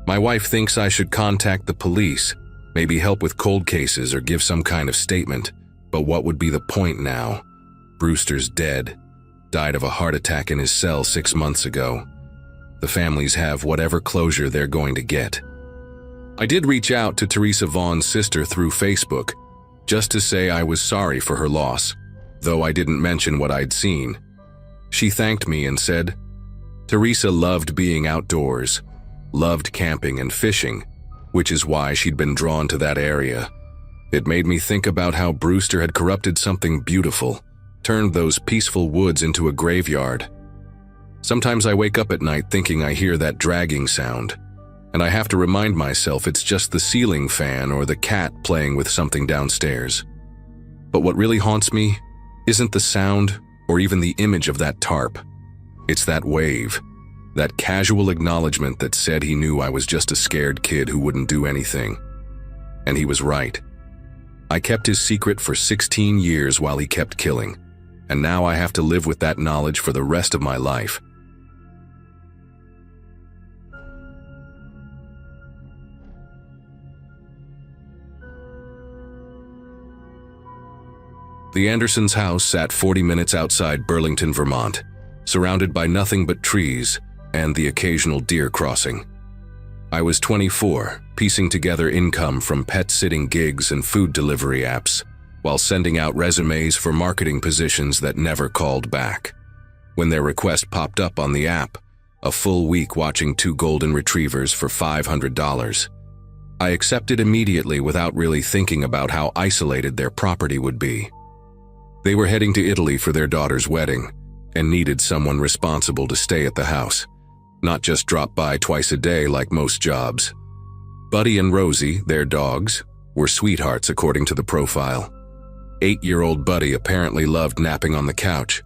My wife thinks I should contact the police, maybe help with cold cases or give some kind of statement. But what would be the point now? Brewster's dead. Died of a heart attack in his cell 6 months ago. The families have whatever closure they're going to get. I did reach out to Teresa Vaughn's sister through Facebook, just to say I was sorry for her loss, though I didn't mention what I'd seen. She thanked me and said, Teresa loved being outdoors, loved camping and fishing, which is why she'd been drawn to that area. It made me think about how Brewster had corrupted something beautiful, turned those peaceful woods into a graveyard. Sometimes I wake up at night thinking I hear that dragging sound, and I have to remind myself it's just the ceiling fan or the cat playing with something downstairs. But what really haunts me isn't the sound or even the image of that tarp. It's that wave, that casual acknowledgement that said he knew I was just a scared kid who wouldn't do anything. And he was right. I kept his secret for 16 years while he kept killing, and now I have to live with that knowledge for the rest of my life. The Andersons' house sat 40 minutes outside Burlington, Vermont, surrounded by nothing but trees and the occasional deer crossing. I was 24, piecing together income from pet-sitting gigs and food delivery apps, while sending out resumes for marketing positions that never called back. When their request popped up on the app, a full week watching 2 golden retrievers for $500. I accepted immediately without really thinking about how isolated their property would be. They were heading to Italy for their daughter's wedding and needed someone responsible to stay at the house, not just drop by twice a day like most jobs. Buddy and Rosie, their dogs, were sweethearts according to the profile. 8-year-old Buddy apparently loved napping on the couch,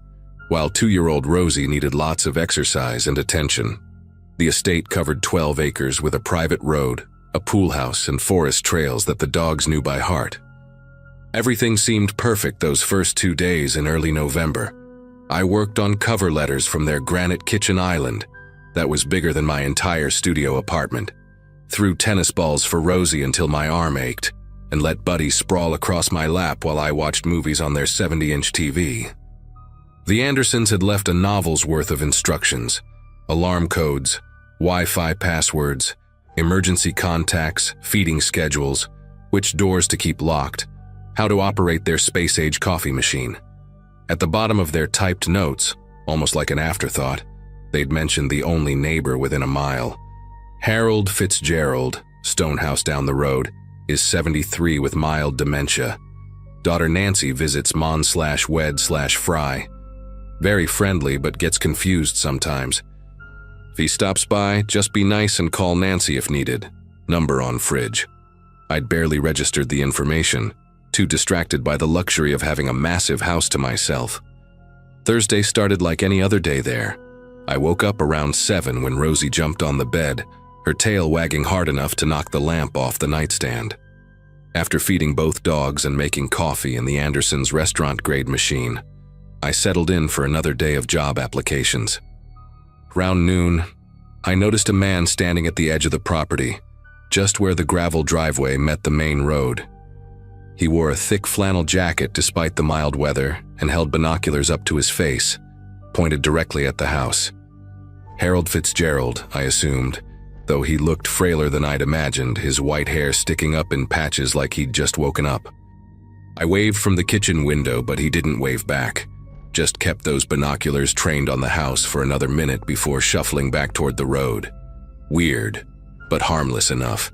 while 2-year-old Rosie needed lots of exercise and attention. The estate covered 12 acres with a private road, a pool house, and forest trails that the dogs knew by heart. Everything seemed perfect those first 2 days in early November. I worked on cover letters from their granite kitchen island that was bigger than my entire studio apartment, threw tennis balls for Rosie until my arm ached, and let Buddy sprawl across my lap while I watched movies on their 70-inch TV. The Andersons had left a novel's worth of instructions, alarm codes, Wi-Fi passwords, emergency contacts, feeding schedules, which doors to keep locked, how to operate their space-age coffee machine. At the bottom of their typed notes, almost like an afterthought, they'd mentioned the only neighbor within a mile. Harold Fitzgerald, Stonehouse down the road, is 73 with mild dementia. Daughter Nancy visits Mon/Wed/Fry. Very friendly but gets confused sometimes. If he stops by, just be nice and call Nancy if needed. Number on fridge. I'd barely registered the information, too distracted by the luxury of having a massive house to myself. Thursday started like any other day there. I woke up around 7 when Rosie jumped on the bed, her tail wagging hard enough to knock the lamp off the nightstand. After feeding both dogs and making coffee in the Andersons' restaurant-grade machine, I settled in for another day of job applications. Around noon, I noticed a man standing at the edge of the property, just where the gravel driveway met the main road. He wore a thick flannel jacket despite the mild weather and held binoculars up to his face, pointed directly at the house. Harold Fitzgerald, I assumed, though he looked frailer than I'd imagined, his white hair sticking up in patches like he'd just woken up. I waved from the kitchen window, but he didn't wave back, just kept those binoculars trained on the house for another minute before shuffling back toward the road. Weird, but harmless enough.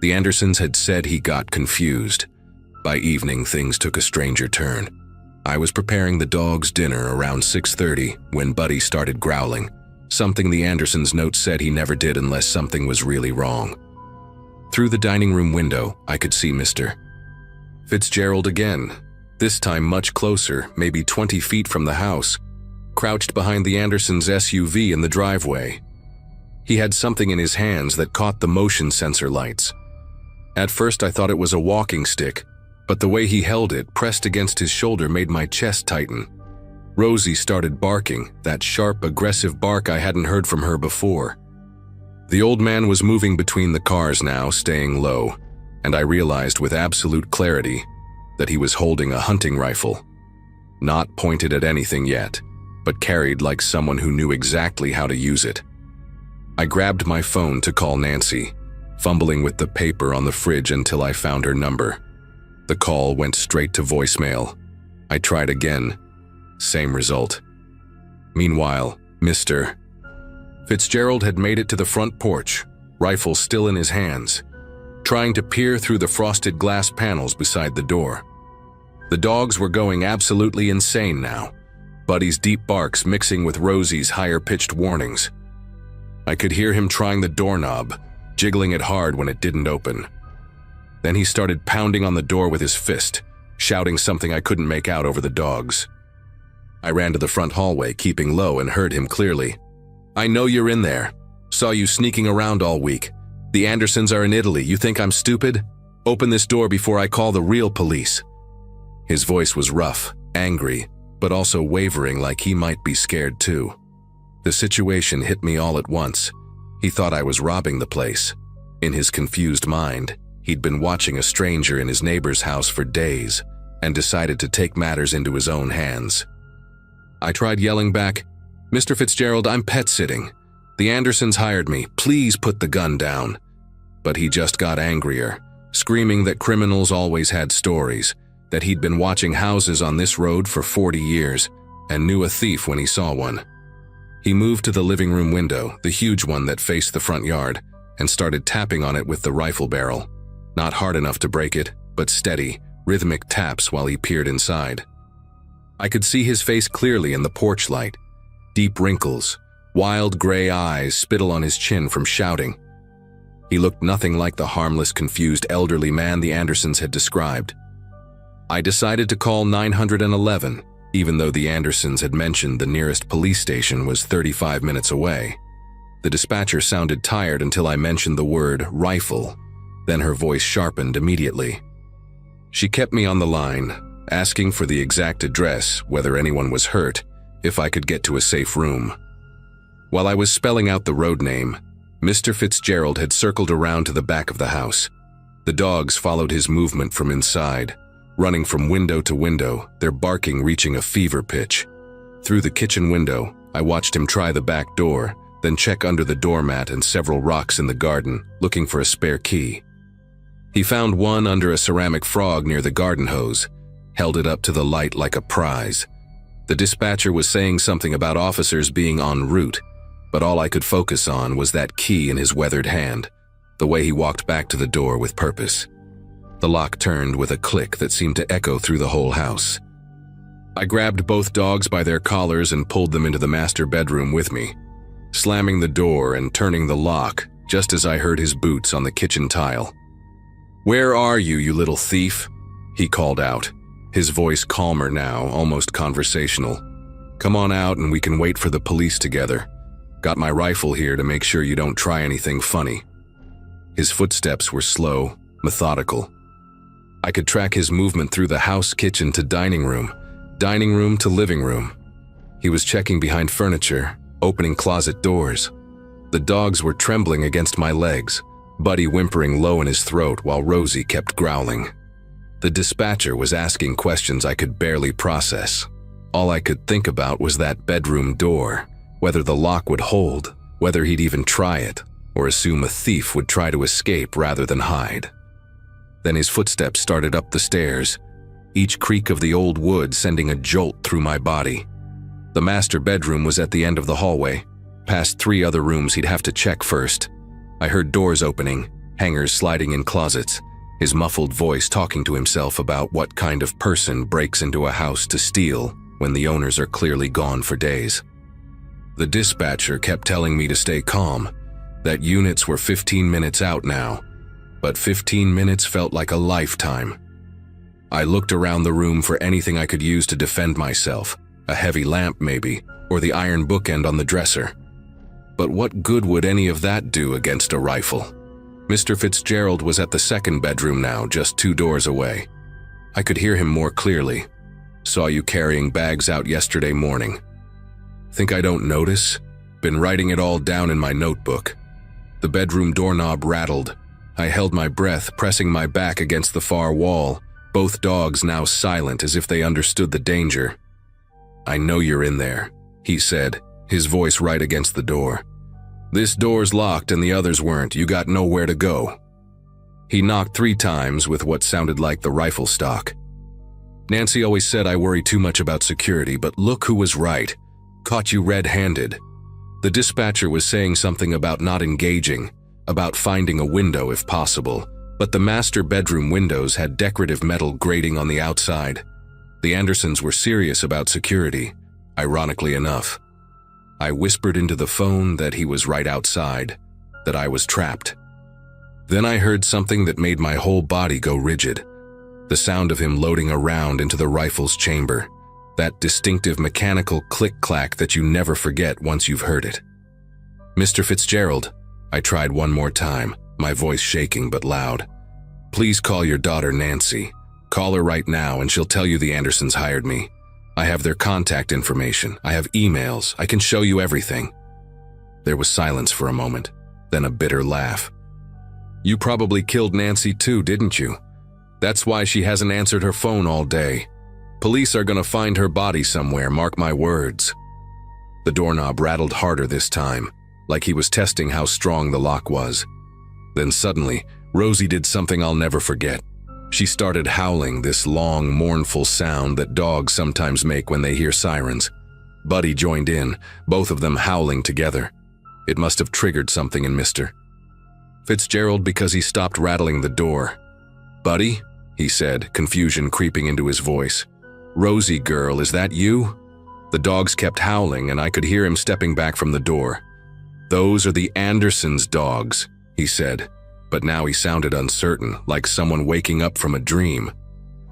The Andersons had said he got confused. By evening, things took a stranger turn. I was preparing the dogs' dinner around 6:30 when Buddy started growling, something the Andersons' note said he never did unless something was really wrong. Through the dining room window, I could see Mr. Fitzgerald again, this time much closer, maybe 20 feet from the house, crouched behind the Andersons' SUV in the driveway. He had something in his hands that caught the motion sensor lights. At first I thought it was a walking stick, but the way he held it, pressed against his shoulder, made my chest tighten. Rosie started barking, that sharp, aggressive bark I hadn't heard from her before. The old man was moving between the cars now, staying low, and I realized with absolute clarity that he was holding a hunting rifle. Not pointed at anything yet, but carried like someone who knew exactly how to use it. I grabbed my phone to call Nancy, fumbling with the paper on the fridge until I found her number. The call went straight to voicemail. I tried again. Same result. Meanwhile, Mr. Fitzgerald had made it to the front porch, rifle still in his hands, trying to peer through the frosted glass panels beside the door. The dogs were going absolutely insane now, Buddy's deep barks mixing with Rosie's higher-pitched warnings. I could hear him trying the doorknob, jiggling it hard when it didn't open. Then he started pounding on the door with his fist, shouting something I couldn't make out over the dogs. I ran to the front hallway, keeping low, and heard him clearly. "I know you're in there. Saw you sneaking around all week. The Andersons are in Italy. You think I'm stupid? Open this door before I call the real police." His voice was rough, angry, but also wavering, like he might be scared too. The situation hit me all at once. He thought I was robbing the place. In his confused mind, he'd been watching a stranger in his neighbor's house for days and decided to take matters into his own hands. I tried yelling back, "Mr. Fitzgerald, I'm pet sitting. The Andersons hired me. Please put the gun down." But he just got angrier, screaming that criminals always had stories, that he'd been watching houses on this road for 40 years and knew a thief when he saw one. He moved to the living room window, the huge one that faced the front yard, and started tapping on it with the rifle barrel. Not hard enough to break it, but steady, rhythmic taps while he peered inside. I could see his face clearly in the porch light. Deep wrinkles, wild gray eyes, spittle on his chin from shouting. He looked nothing like the harmless, confused elderly man the Andersons had described. I decided to call 911, even though the Andersons had mentioned the nearest police station was 35 minutes away. The dispatcher sounded tired until I mentioned the word rifle. Then her voice sharpened immediately. She kept me on the line, asking for the exact address, whether anyone was hurt, if I could get to a safe room. While I was spelling out the road name, Mr. Fitzgerald had circled around to the back of the house. The dogs followed his movement from inside, running from window to window, their barking reaching a fever pitch. Through the kitchen window, I watched him try the back door, then check under the doormat and several rocks in the garden, looking for a spare key. He found one under a ceramic frog near the garden hose, held it up to the light like a prize. The dispatcher was saying something about officers being en route, but all I could focus on was that key in his weathered hand, the way he walked back to the door with purpose. The lock turned with a click that seemed to echo through the whole house. I grabbed both dogs by their collars and pulled them into the master bedroom with me, slamming the door and turning the lock just as I heard his boots on the kitchen tile. "Where are you, you little thief?" he called out, his voice calmer now, almost conversational. "Come on out and we can wait for the police together. Got my rifle here to make sure you don't try anything funny." His footsteps were slow, methodical. I could track his movement through the house, kitchen to dining room to living room. He was checking behind furniture, opening closet doors. The dogs were trembling against my legs, Buddy whimpering low in his throat while Rosie kept growling. The dispatcher was asking questions I could barely process. All I could think about was that bedroom door, whether the lock would hold, whether he'd even try it, or assume a thief would try to escape rather than hide. Then his footsteps started up the stairs, each creak of the old wood sending a jolt through my body. The master bedroom was at the end of the hallway, past 3 other rooms he'd have to check first. I heard doors opening, hangers sliding in closets, his muffled voice talking to himself about what kind of person breaks into a house to steal when the owners are clearly gone for days. The dispatcher kept telling me to stay calm, that units were 15 minutes out now, but 15 minutes felt like a lifetime. I looked around the room for anything I could use to defend myself, a heavy lamp maybe, or the iron bookend on the dresser. But what good would any of that do against a rifle? Mr. Fitzgerald was at the second bedroom now, just 2 doors away. I could hear him more clearly. Saw you carrying bags out yesterday morning. Think I don't notice? Been writing it all down in my notebook. The bedroom doorknob rattled. I held my breath, pressing my back against the far wall, both dogs now silent as if they understood the danger. I know you're in there, he said, his voice right against the door. This door's locked and the others weren't. You got nowhere to go. He knocked 3 times with what sounded like the rifle stock. Nancy always said I worry too much about security, but look who was right. Caught you red-handed. The dispatcher was saying something about not engaging, about finding a window if possible, but the master bedroom windows had decorative metal grating on the outside. The Andersons were serious about security, ironically enough. I whispered into the phone that he was right outside, that I was trapped. Then I heard something that made my whole body go rigid. The sound of him loading a round into the rifle's chamber, that distinctive mechanical click-clack that you never forget once you've heard it. Mr. Fitzgerald, I tried one more time, my voice shaking but loud. Please call your daughter Nancy. Call her right now and she'll tell you the Andersons hired me. I have their contact information. I have emails. I can show you everything. There was silence for a moment, then a bitter laugh. You probably killed Nancy too, didn't you? That's why she hasn't answered her phone all day. Police are gonna find her body somewhere, mark my words. The doorknob rattled harder this time, like he was testing how strong the lock was. Then suddenly, Rosie did something I'll never forget. She started howling, this long, mournful sound that dogs sometimes make when they hear sirens. Buddy joined in, both of them howling together. It must have triggered something in Mr. Fitzgerald because he stopped rattling the door. Buddy, he said, confusion creeping into his voice. Rosie girl, is that you? The dogs kept howling and I could hear him stepping back from the door. Those are the Andersons' dogs, he said. But now he sounded uncertain, like someone waking up from a dream.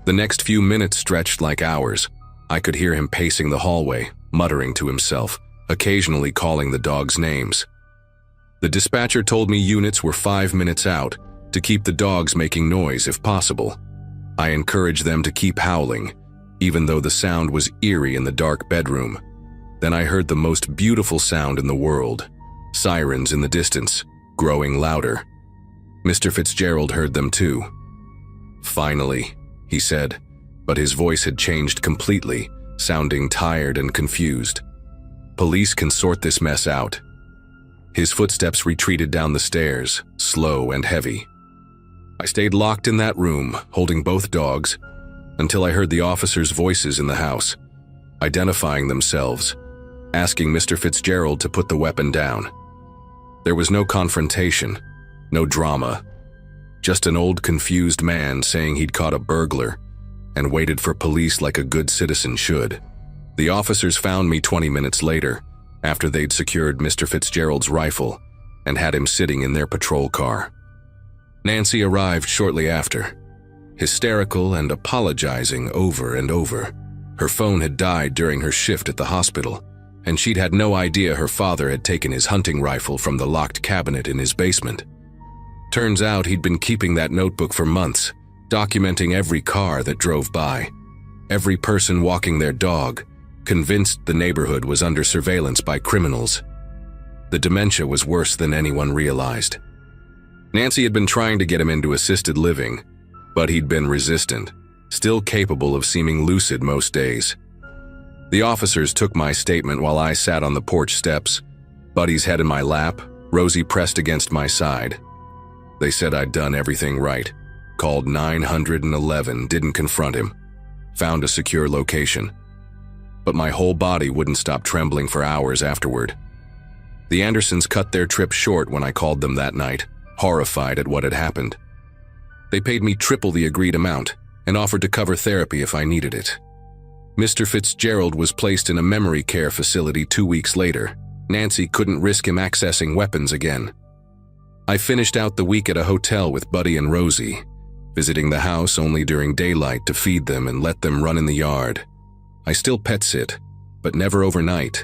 The next few minutes stretched like hours. I could hear him pacing the hallway, muttering to himself, occasionally calling the dogs names. The dispatcher told me units were 5 minutes out, to keep the dogs making noise if possible. I encouraged them to keep howling, even though the sound was eerie in the dark bedroom. Then I heard the most beautiful sound in the world. Sirens in the distance, growing louder. Mr. Fitzgerald heard them too. Finally, he said, but his voice had changed completely, sounding tired and confused. Police can sort this mess out. His footsteps retreated down the stairs, slow and heavy. I stayed locked in that room, holding both dogs, until I heard the officers' voices in the house, identifying themselves, asking Mr. Fitzgerald to put the weapon down. There was no confrontation. No drama, just an old confused man saying he'd caught a burglar and waited for police like a good citizen should. The officers found me 20 minutes later, after they'd secured Mr. Fitzgerald's rifle and had him sitting in their patrol car. Nancy arrived shortly after, hysterical and apologizing over and over. Her phone had died during her shift at the hospital, and she'd had no idea her father had taken his hunting rifle from the locked cabinet in his basement. Turns out he'd been keeping that notebook for months, documenting every car that drove by, every person walking their dog, convinced the neighborhood was under surveillance by criminals. The dementia was worse than anyone realized. Nancy had been trying to get him into assisted living, but he'd been resistant, still capable of seeming lucid most days. The officers took my statement while I sat on the porch steps, Buddy's head in my lap, Rosie pressed against my side. They said I'd done everything right, called 911, didn't confront him, found a secure location. But my whole body wouldn't stop trembling for hours afterward. The Andersons cut their trip short when I called them that night, horrified at what had happened. They paid me triple the agreed amount and offered to cover therapy if I needed it. Mr. Fitzgerald was placed in a memory care facility 2 weeks later. Nancy couldn't risk him accessing weapons again. I finished out the week at a hotel with Buddy and Rosie, visiting the house only during daylight to feed them and let them run in the yard. I still pet sit, but never overnight,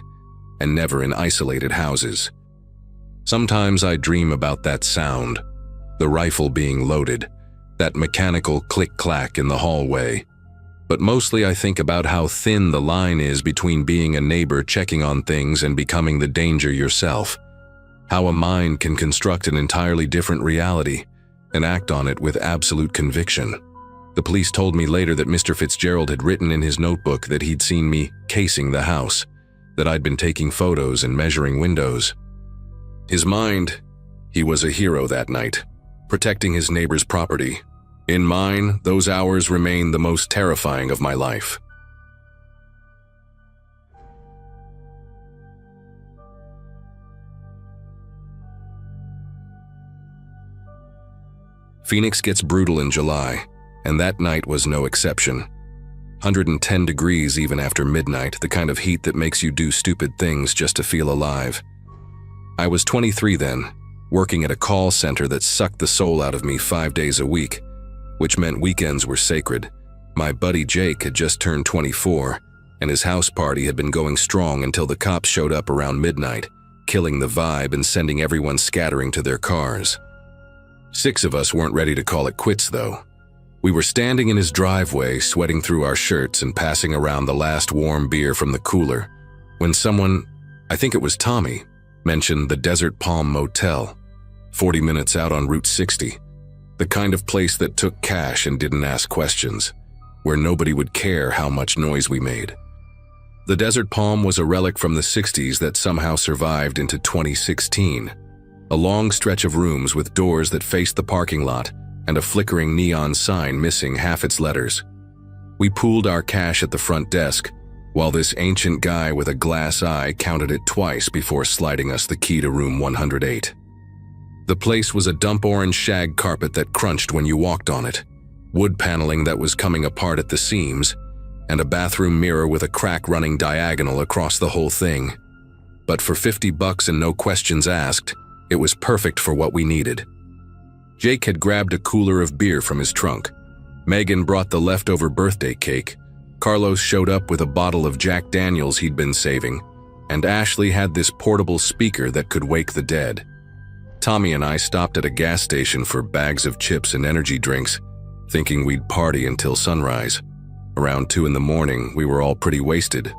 and never in isolated houses. Sometimes I dream about that sound, the rifle being loaded, that mechanical click-clack in the hallway. But mostly I think about how thin the line is between being a neighbor checking on things and becoming the danger yourself. How a mind can construct an entirely different reality and act on it with absolute conviction. The police told me later that Mr. Fitzgerald had written in his notebook that he'd seen me casing the house, that I'd been taking photos and measuring windows. His mind, he was a hero that night, protecting his neighbor's property. In mine, those hours remain the most terrifying of my life. Phoenix gets brutal in July, and that night was no exception. 110 degrees even after midnight, the kind of heat that makes you do stupid things just to feel alive. I was 23 then, working at a call center that sucked the soul out of me 5 days a week, which meant weekends were sacred. My buddy Jake had just turned 24, and his house party had been going strong until the cops showed up around midnight, killing the vibe and sending everyone scattering to their cars. 6 of us weren't ready to call it quits, though. We were standing in his driveway, sweating through our shirts and passing around the last warm beer from the cooler, when someone, I think it was Tommy, mentioned the Desert Palm Motel, 40 minutes out on Route 60, the kind of place that took cash and didn't ask questions, where nobody would care how much noise we made. The Desert Palm was a relic from the 60s that somehow survived into 2016, a long stretch of rooms with doors that faced the parking lot and a flickering neon sign missing half its letters. We pooled our cash at the front desk, while this ancient guy with a glass eye counted it twice before sliding us the key to room 108. The place was a dump orange shag carpet that crunched when you walked on it, wood paneling that was coming apart at the seams, and a bathroom mirror with a crack running diagonal across the whole thing. But for $50 and no questions asked, it was perfect for what we needed. Jake had grabbed a cooler of beer from his trunk. Megan brought the leftover birthday cake. Carlos showed up with a bottle of Jack Daniels he'd been saving, and Ashley had this portable speaker that could wake the dead. Tommy and I stopped at a gas station for bags of chips and energy drinks, thinking we'd party until sunrise. Around 2 in the morning, we were all pretty wasted.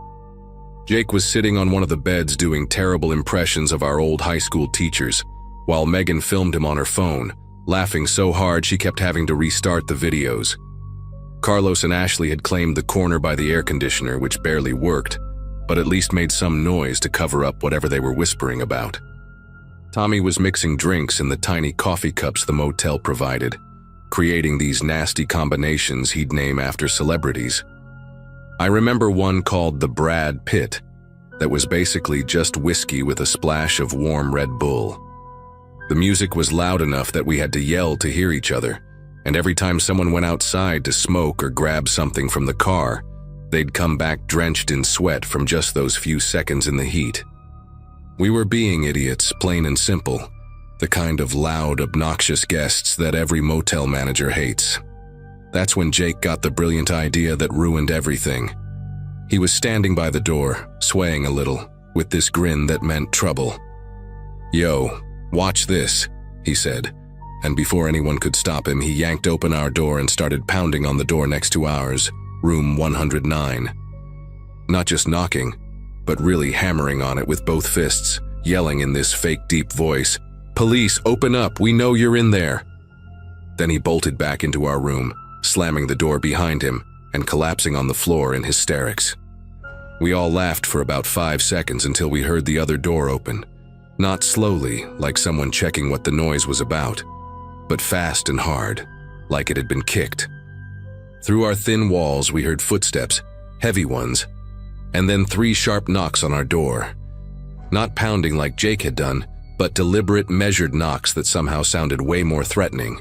Jake was sitting on one of the beds doing terrible impressions of our old high school teachers, while Megan filmed him on her phone, laughing so hard she kept having to restart the videos. Carlos and Ashley had claimed the corner by the air conditioner, which barely worked, but at least made some noise to cover up whatever they were whispering about. Tommy was mixing drinks in the tiny coffee cups the motel provided, creating these nasty combinations he'd name after celebrities. I remember one called the Brad Pitt, that was basically just whiskey with a splash of warm Red Bull. The music was loud enough that we had to yell to hear each other, and every time someone went outside to smoke or grab something from the car, they'd come back drenched in sweat from just those few seconds in the heat. We were being idiots, plain and simple, the kind of loud, obnoxious guests that every motel manager hates. That's when Jake got the brilliant idea that ruined everything. He was standing by the door, swaying a little, with this grin that meant trouble. "Yo, watch this," he said, and before anyone could stop him, he yanked open our door and started pounding on the door next to ours, room 109. Not just knocking, but really hammering on it with both fists, yelling in this fake deep voice, "Police, open up, we know you're in there." Then he bolted back into our room, slamming the door behind him and collapsing on the floor in hysterics. We all laughed for about 5 seconds until we heard the other door open. Not slowly, like someone checking what the noise was about, but fast and hard, like it had been kicked. Through our thin walls, we heard footsteps, heavy ones, and then 3 sharp knocks on our door. Not pounding like Jake had done, but deliberate, measured knocks that somehow sounded way more threatening.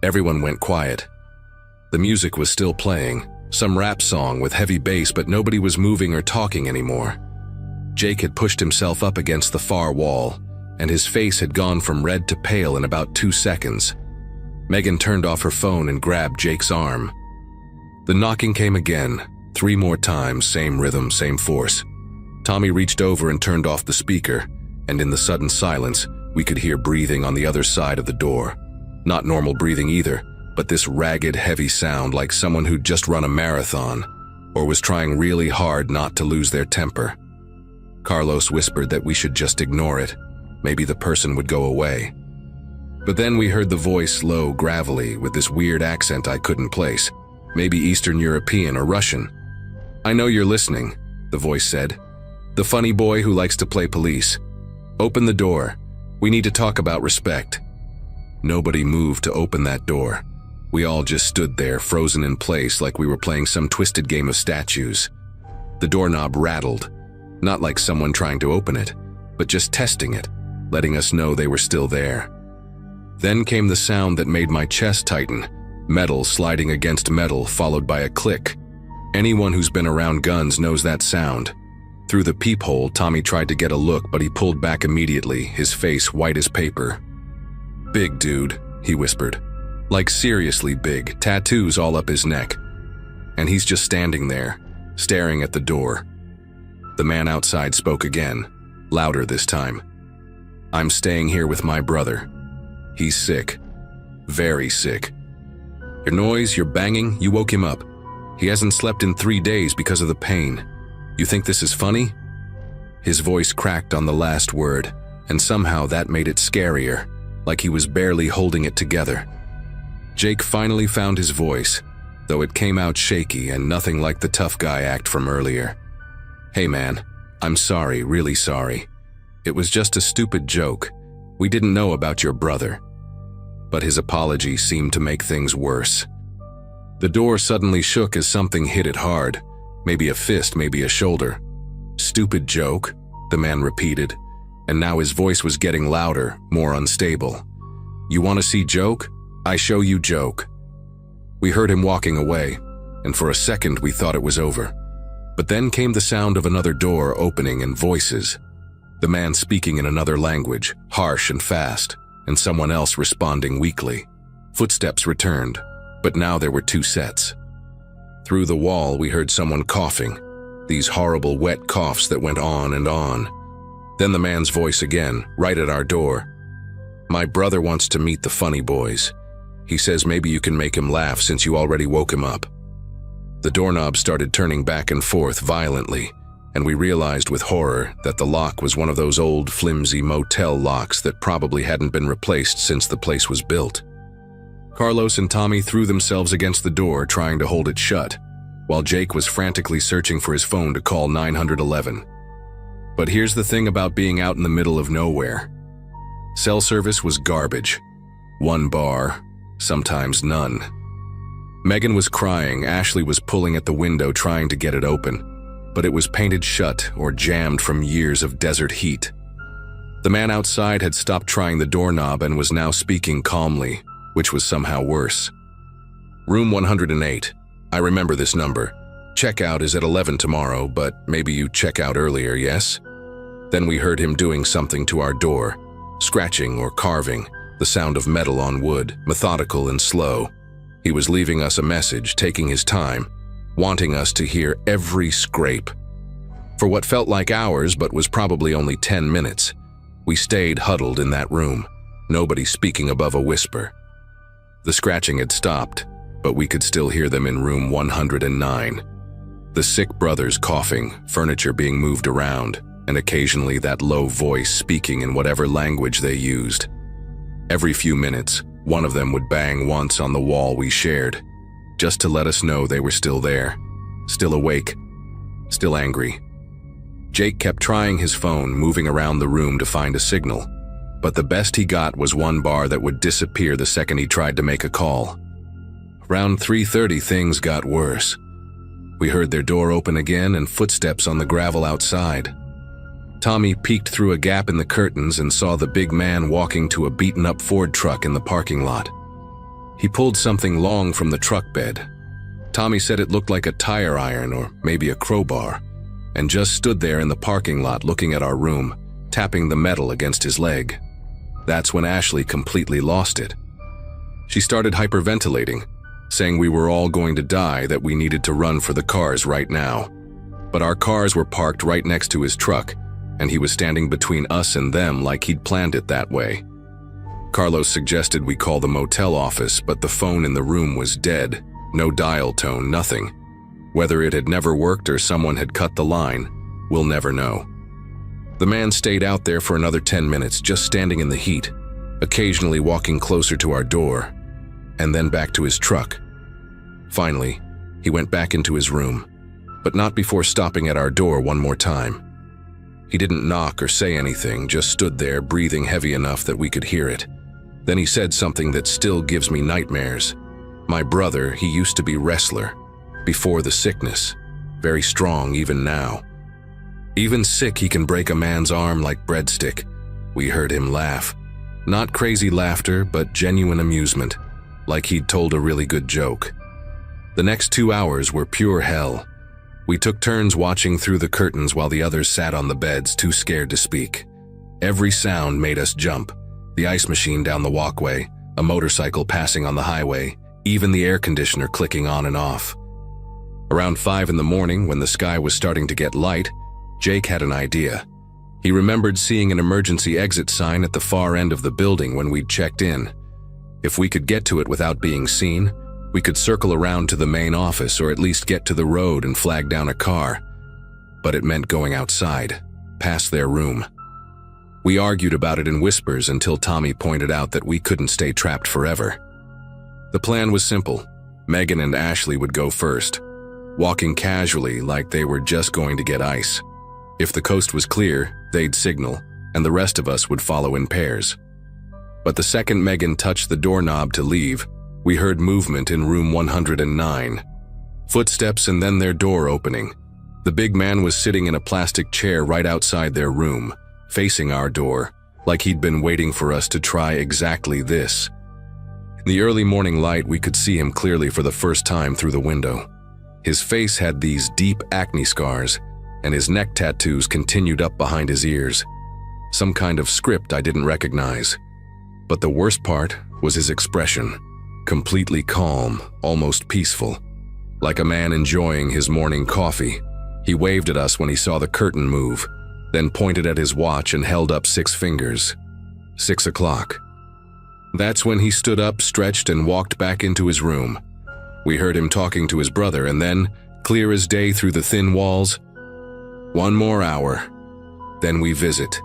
Everyone went quiet. The music was still playing, some rap song with heavy bass, but nobody was moving or talking anymore. Jake had pushed himself up against the far wall, and his face had gone from red to pale in about 2 seconds. Megan turned off her phone and grabbed Jake's arm. The knocking came again, 3 more times, same rhythm, same force. Tommy reached over and turned off the speaker, and in the sudden silence, we could hear breathing on the other side of the door. Not normal breathing either, but this ragged, heavy sound like someone who'd just run a marathon, or was trying really hard not to lose their temper. Carlos whispered that we should just ignore it. Maybe the person would go away. But then we heard the voice low, gravelly, with this weird accent I couldn't place. Maybe Eastern European or Russian. "I know you're listening," the voice said. "The funny boy who likes to play police. Open the door. We need to talk about respect." Nobody moved to open that door. We all just stood there, frozen in place like we were playing some twisted game of statues. The doorknob rattled, not like someone trying to open it, but just testing it, letting us know they were still there. Then came the sound that made my chest tighten, metal sliding against metal followed by a click. Anyone who's been around guns knows that sound. Through the peephole, Tommy tried to get a look, but he pulled back immediately, his face white as paper. "Big dude," he whispered. Like seriously big, tattoos all up his neck. And he's just standing there, staring at the door. The man outside spoke again, louder this time. "I'm staying here with my brother. He's sick. Very sick. Your noise, your banging, you woke him up. He hasn't slept in 3 days because of the pain. You think this is funny?" His voice cracked on the last word, and somehow that made it scarier, like he was barely holding it together. Jake finally found his voice, though it came out shaky and nothing like the tough guy act from earlier. "Hey man, I'm sorry, really sorry. It was just a stupid joke. We didn't know about your brother." But his apology seemed to make things worse. The door suddenly shook as something hit it hard. Maybe a fist, maybe a shoulder. "Stupid joke," the man repeated, and now his voice was getting louder, more unstable. "You want to see joke? I show you joke." We heard him walking away, and for a second we thought it was over. But then came the sound of another door opening and voices. The man speaking in another language, harsh and fast, and someone else responding weakly. Footsteps returned, but now there were 2 sets. Through the wall we heard someone coughing, these horrible wet coughs that went on and on. Then the man's voice again, right at our door. "My brother wants to meet the funny boys. He says maybe you can make him laugh since you already woke him up." The doorknob started turning back and forth violently, and we realized with horror that the lock was one of those old, flimsy motel locks that probably hadn't been replaced since the place was built. Carlos and Tommy threw themselves against the door trying to hold it shut, while Jake was frantically searching for his phone to call 911. But here's the thing about being out in the middle of nowhere. Cell service was garbage. 1 bar, sometimes none. Megan was crying, Ashley was pulling at the window trying to get it open, but it was painted shut or jammed from years of desert heat. The man outside had stopped trying the doorknob and was now speaking calmly, which was somehow worse. "Room 108. I remember this number. Checkout is at 11 tomorrow, but maybe you check out earlier, yes?" Then we heard him doing something to our door, scratching or carving, the sound of metal on wood, methodical and slow. He was leaving us a message, taking his time, wanting us to hear every scrape. For what felt like hours but was probably only 10 minutes, we stayed huddled in that room, nobody speaking above a whisper. The scratching had stopped, but we could still hear them in room 109. The sick brothers coughing, furniture being moved around, and occasionally that low voice speaking in whatever language they used. Every few minutes, one of them would bang once on the wall we shared, just to let us know they were still there, still awake, still angry. Jake kept trying his phone, moving around the room to find a signal, but the best he got was 1 bar that would disappear the second he tried to make a call. Around 3:30, things got worse. We heard their door open again and footsteps on the gravel outside. Tommy peeked through a gap in the curtains and saw the big man walking to a beaten-up Ford truck in the parking lot. He pulled something long from the truck bed. Tommy said it looked like a tire iron or maybe a crowbar, and just stood there in the parking lot looking at our room, tapping the metal against his leg. That's when Ashley completely lost it. She started hyperventilating, saying we were all going to die, that we needed to run for the cars right now. But our cars were parked right next to his truck, and he was standing between us and them like he'd planned it that way. Carlos suggested we call the motel office, but the phone in the room was dead, no dial tone, nothing. Whether it had never worked or someone had cut the line, we'll never know. The man stayed out there for another 10 minutes, just standing in the heat, occasionally walking closer to our door, and then back to his truck. Finally, he went back into his room, but not before stopping at our door one more time. He didn't knock or say anything, just stood there breathing heavy enough that we could hear it. Then he said something that still gives me nightmares. My brother, he used to be wrestler, before the sickness, very strong even now. Even sick, he can break a man's arm like breadstick. We heard him laugh. Not crazy laughter, but genuine amusement, like he'd told a really good joke. The next 2 hours were pure hell. We took turns watching through the curtains while the others sat on the beds, too scared to speak. Every sound made us jump. The ice machine down the walkway, a motorcycle passing on the highway, even the air conditioner clicking on and off. Around 5 in the morning, when the sky was starting to get light, Jake had an idea. He remembered seeing an emergency exit sign at the far end of the building when we'd checked in. If we could get to it without being seen, we could circle around to the main office or at least get to the road and flag down a car. But it meant going outside, past their room. We argued about it in whispers until Tommy pointed out that we couldn't stay trapped forever. The plan was simple. Megan and Ashley would go first, walking casually like they were just going to get ice. If the coast was clear, they'd signal, and the rest of us would follow in pairs. But the second Megan touched the doorknob to leave, we heard movement in room 109. Footsteps and then their door opening. The big man was sitting in a plastic chair right outside their room, facing our door, like he'd been waiting for us to try exactly this. In the early morning light, we could see him clearly for the first time through the window. His face had these deep acne scars, and his neck tattoos continued up behind his ears. Some kind of script I didn't recognize. But the worst part was his expression. Completely calm, almost peaceful. Like a man enjoying his morning coffee. He waved at us when he saw the curtain move, then pointed at his watch and held up 6 fingers. 6 o'clock. That's when he stood up, stretched, and walked back into his room. We heard him talking to his brother, and then, clear as day through the thin walls, 1 more hour. Then we visit.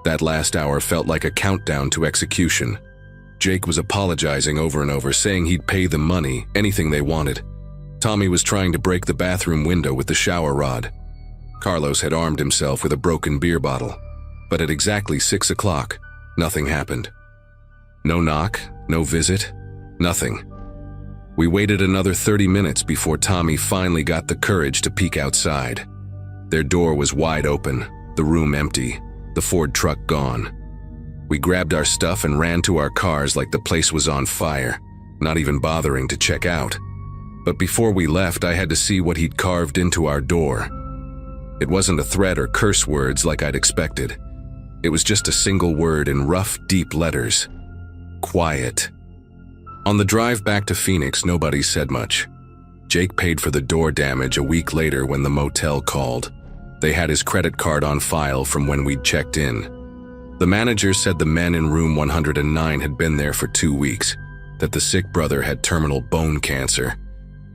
That last hour felt like a countdown to execution. Jake was apologizing over and over, saying he'd pay them money, anything they wanted. Tommy was trying to break the bathroom window with the shower rod. Carlos had armed himself with a broken beer bottle. But at exactly 6 o'clock, nothing happened. No knock, no visit, nothing. We waited another 30 minutes before Tommy finally got the courage to peek outside. Their door was wide open, the room empty, the Ford truck gone. We grabbed our stuff and ran to our cars like the place was on fire, not even bothering to check out. But before we left, I had to see what he'd carved into our door. It wasn't a threat or curse words like I'd expected. It was just a single word in rough, deep letters. Quiet. On the drive back to Phoenix, nobody said much. Jake paid for the door damage a week later when the motel called. They had his credit card on file from when we'd checked in. The manager said the men in room 109 had been there for 2 weeks, that the sick brother had terminal bone cancer,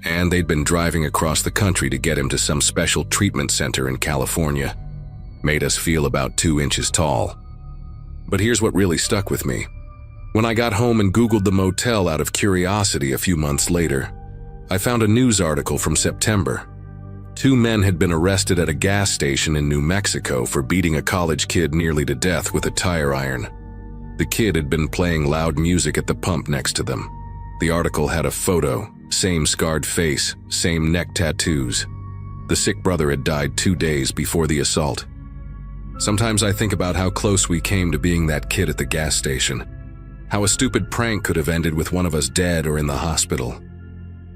and they'd been driving across the country to get him to some special treatment center in California. Made us feel about 2 inches tall. But here's what really stuck with me. When I got home and Googled the motel out of curiosity a few months later, I found a news article from September. 2 men had been arrested at a gas station in New Mexico for beating a college kid nearly to death with a tire iron. The kid had been playing loud music at the pump next to them. The article had a photo, same scarred face, same neck tattoos. The sick brother had died 2 days before the assault. Sometimes I think about how close we came to being that kid at the gas station. How a stupid prank could have ended with one of us dead or in the hospital.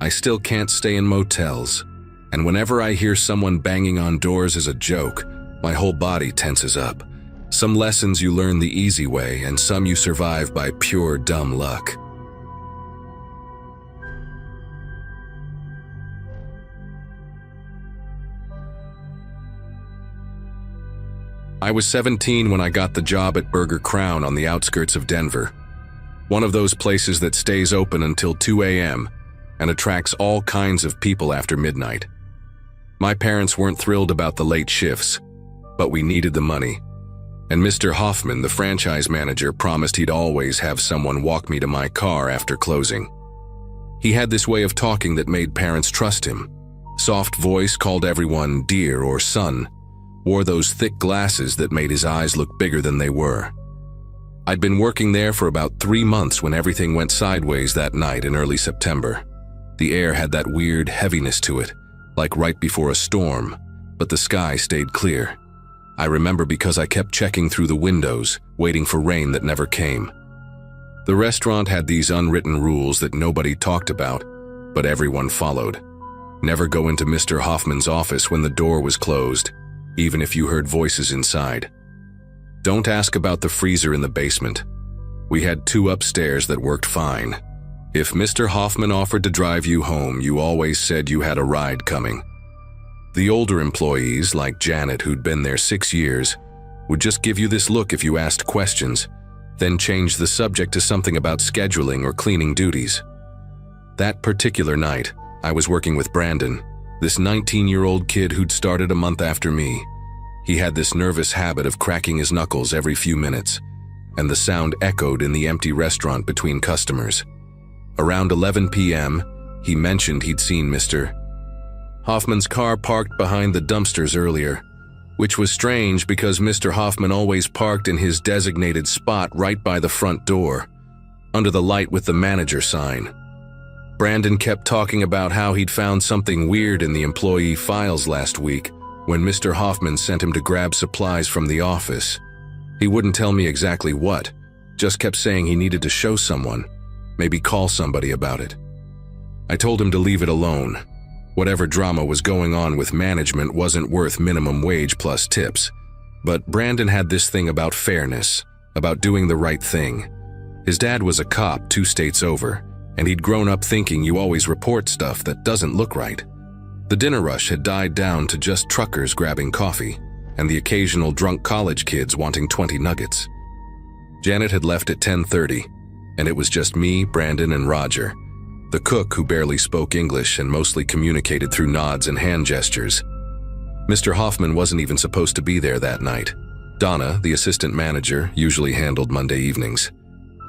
I still can't stay in motels. And whenever I hear someone banging on doors as a joke, my whole body tenses up. Some lessons you learn the easy way, and some you survive by pure dumb luck. I was 17 when I got the job at Burger Crown on the outskirts of Denver. One of those places that stays open until 2 a.m. and attracts all kinds of people after midnight. My parents weren't thrilled about the late shifts, but we needed the money. And Mr. Hoffman, the franchise manager, promised he'd always have someone walk me to my car after closing. He had this way of talking that made parents trust him. Soft voice, called everyone dear or son, wore those thick glasses that made his eyes look bigger than they were. I'd been working there for about 3 months when everything went sideways that night in early September. The air had that weird heaviness to it, like right before a storm, but the sky stayed clear. I remember because I kept checking through the windows, waiting for rain that never came. The restaurant had these unwritten rules that nobody talked about, but everyone followed. Never go into Mr. Hoffman's office when the door was closed, even if you heard voices inside. Don't ask about the freezer in the basement. We had 2 upstairs that worked fine. If Mr. Hoffman offered to drive you home, you always said you had a ride coming. The older employees, like Janet, who'd been there 6 years, would just give you this look if you asked questions, then change the subject to something about scheduling or cleaning duties. That particular night, I was working with Brandon, this 19-year-old kid who'd started a month after me. He had this nervous habit of cracking his knuckles every few minutes, and the sound echoed in the empty restaurant between customers. Around 11 p.m., he mentioned he'd seen Mr. Hoffman's car parked behind the dumpsters earlier, which was strange because Mr. Hoffman always parked in his designated spot right by the front door, under the light with the manager sign. Brandon kept talking about how he'd found something weird in the employee files last week when Mr. Hoffman sent him to grab supplies from the office. He wouldn't tell me exactly what, just kept saying he needed to show someone, maybe call somebody about it. I told him to leave it alone. Whatever drama was going on with management wasn't worth minimum wage plus tips. But Brandon had this thing about fairness, about doing the right thing. His dad was a cop 2 states over, and he'd grown up thinking you always report stuff that doesn't look right. The dinner rush had died down to just truckers grabbing coffee, and the occasional drunk college kids wanting 20 nuggets. Janet had left at 10:30, and it was just me, Brandon, and Roger, the cook who barely spoke English and mostly communicated through nods and hand gestures. Mr. Hoffman wasn't even supposed to be there that night. Donna, the assistant manager, usually handled Monday evenings.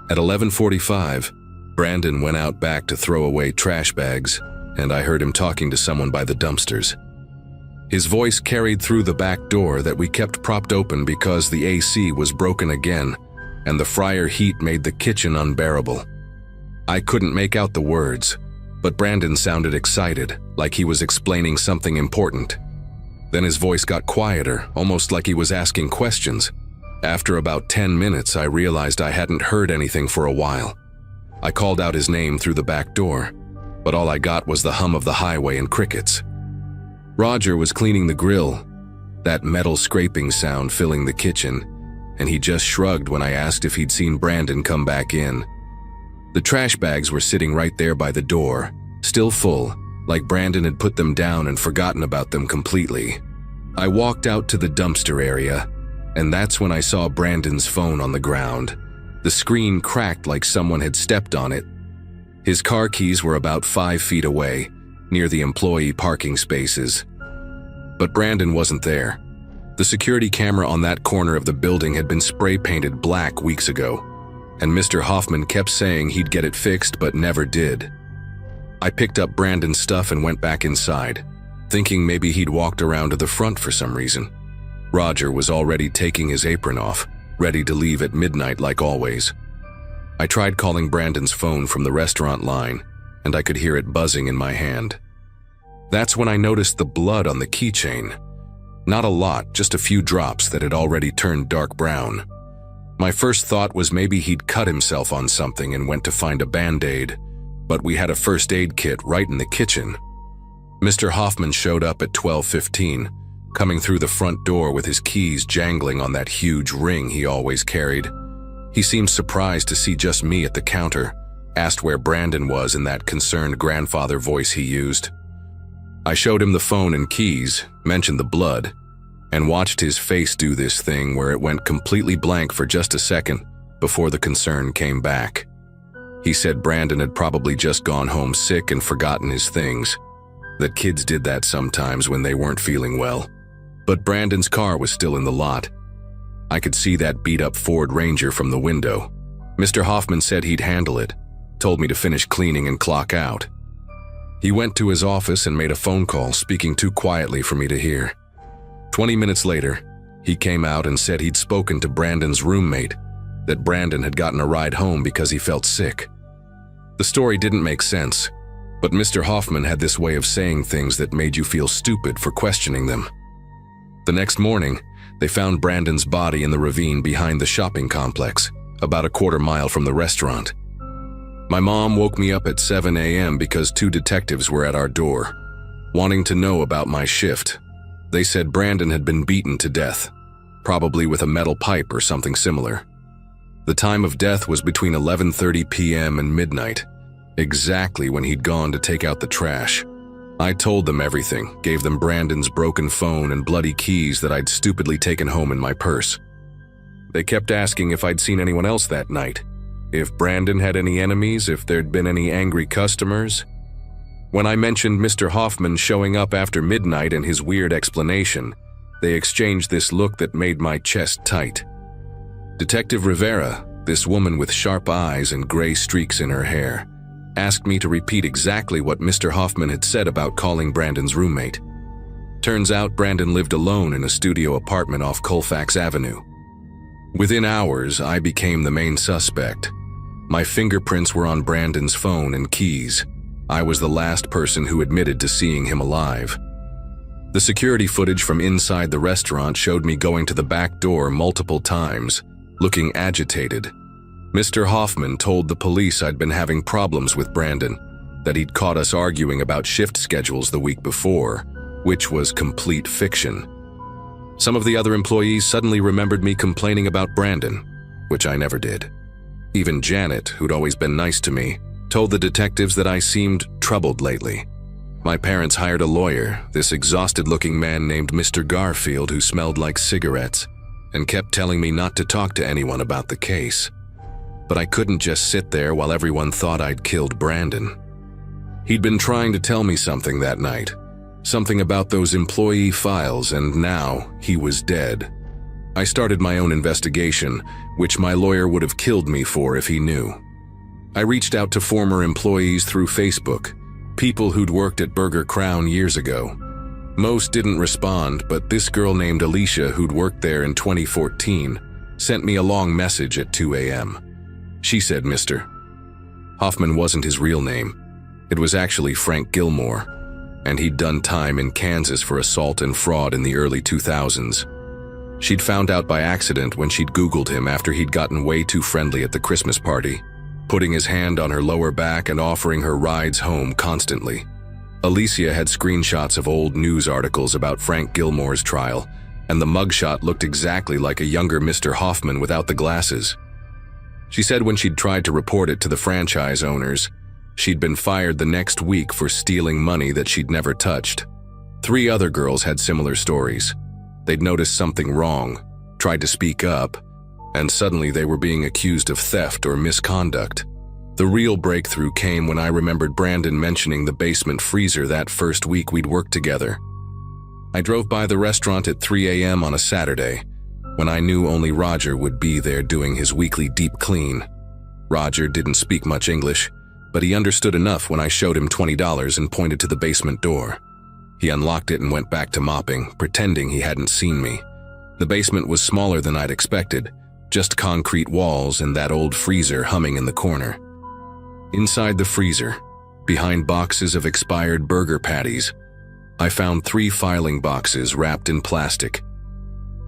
At 11:45, Brandon went out back to throw away trash bags, and I heard him talking to someone by the dumpsters. His voice carried through the back door that we kept propped open because the AC was broken again, and the fryer heat made the kitchen unbearable. I couldn't make out the words, but Brandon sounded excited, like he was explaining something important. Then his voice got quieter, almost like he was asking questions. After about 10 minutes, I realized I hadn't heard anything for a while. I called out his name through the back door, but all I got was the hum of the highway and crickets. Roger was cleaning the grill, that metal scraping sound filling the kitchen, and he just shrugged when I asked if he'd seen Brandon come back in. The trash bags were sitting right there by the door, still full, like Brandon had put them down and forgotten about them completely. I walked out to the dumpster area, and that's when I saw Brandon's phone on the ground. The screen cracked like someone had stepped on it. His car keys were about 5 feet away, near the employee parking spaces. But Brandon wasn't there. The security camera on that corner of the building had been spray painted black weeks ago, and Mr. Hoffman kept saying he'd get it fixed but never did. I picked up Brandon's stuff and went back inside, thinking maybe he'd walked around to the front for some reason. Roger was already taking his apron off, ready to leave at midnight like always. I tried calling Brandon's phone from the restaurant line, and I could hear it buzzing in my hand. That's when I noticed the blood on the keychain. Not a lot, just a few drops that had already turned dark brown. My first thought was maybe he'd cut himself on something and went to find a Band-Aid, but we had a first aid kit right in the kitchen. Mr. Hoffman showed up at 12:15, coming through the front door with his keys jangling on that huge ring he always carried. He seemed surprised to see just me at the counter, asked where Brandon was in that concerned grandfather voice he used. I showed him the phone and keys, mentioned the blood, and watched his face do this thing where it went completely blank for just a second before the concern came back. He said Brandon had probably just gone home sick and forgotten his things, that kids did that sometimes when they weren't feeling well. But Brandon's car was still in the lot. I could see that beat-up Ford Ranger from the window. Mr. Hoffman said he'd handle it, told me to finish cleaning and clock out. He went to his office and made a phone call, speaking too quietly for me to hear. 20 minutes later, he came out and said he'd spoken to Brandon's roommate, that Brandon had gotten a ride home because he felt sick. The story didn't make sense, but Mr. Hoffman had this way of saying things that made you feel stupid for questioning them. The next morning, they found Brandon's body in the ravine behind the shopping complex, about a quarter mile from the restaurant. My mom woke me up at 7 a.m. because 2 detectives were at our door, wanting to know about my shift. They said Brandon had been beaten to death, probably with a metal pipe or something similar. The time of death was between 11:30 p.m. and midnight, exactly when he'd gone to take out the trash. I told them everything, gave them Brandon's broken phone and bloody keys that I'd stupidly taken home in my purse. They kept asking if I'd seen anyone else that night, if Brandon had any enemies, if there'd been any angry customers. When I mentioned Mr. Hoffman showing up after midnight and his weird explanation, they exchanged this look that made my chest tight. Detective Rivera, this woman with sharp eyes and gray streaks in her hair, asked me to repeat exactly what Mr. Hoffman had said about calling Brandon's roommate. Turns out Brandon lived alone in a studio apartment off Colfax Avenue. Within hours, I became the main suspect. My fingerprints were on Brandon's phone and keys. I was the last person who admitted to seeing him alive. The security footage from inside the restaurant showed me going to the back door multiple times, looking agitated. Mr. Hoffman told the police I'd been having problems with Brandon, that he'd caught us arguing about shift schedules the week before, which was complete fiction. Some of the other employees suddenly remembered me complaining about Brandon, which I never did. Even Janet, who'd always been nice to me, told the detectives that I seemed troubled lately. My parents hired a lawyer, this exhausted-looking man named Mr. Garfield who smelled like cigarettes, and kept telling me not to talk to anyone about the case. But I couldn't just sit there while everyone thought I'd killed Brandon. He'd been trying to tell me something that night, something about those employee files, and now he was dead. I started my own investigation, which my lawyer would have killed me for if he knew. I reached out to former employees through Facebook, people who'd worked at Burger Crown years ago. Most didn't respond, but this girl named Alicia, who'd worked there in 2014, sent me a long message at 2 a.m. She said Mr. Hoffman wasn't his real name. It was actually Frank Gilmore, and he'd done time in Kansas for assault and fraud in the early 2000s. She'd found out by accident when she'd Googled him after he'd gotten way too friendly at the Christmas party, putting his hand on her lower back and offering her rides home constantly. Alicia had screenshots of old news articles about Frank Gilmore's trial, and the mugshot looked exactly like a younger Mr. Hoffman without the glasses. She said when she'd tried to report it to the franchise owners, she'd been fired the next week for stealing money that she'd never touched. 3 other girls had similar stories. They'd noticed something wrong, tried to speak up, and suddenly they were being accused of theft or misconduct. The real breakthrough came when I remembered Brandon mentioning the basement freezer that first week we'd worked together. I drove by the restaurant at 3 a.m. on a Saturday, when I knew only Roger would be there doing his weekly deep clean. Roger didn't speak much English, but he understood enough when I showed him $20 and pointed to the basement door. He unlocked it and went back to mopping, pretending he hadn't seen me. The basement was smaller than I'd expected, just concrete walls and that old freezer humming in the corner. Inside the freezer, behind boxes of expired burger patties, I found 3 filing boxes wrapped in plastic.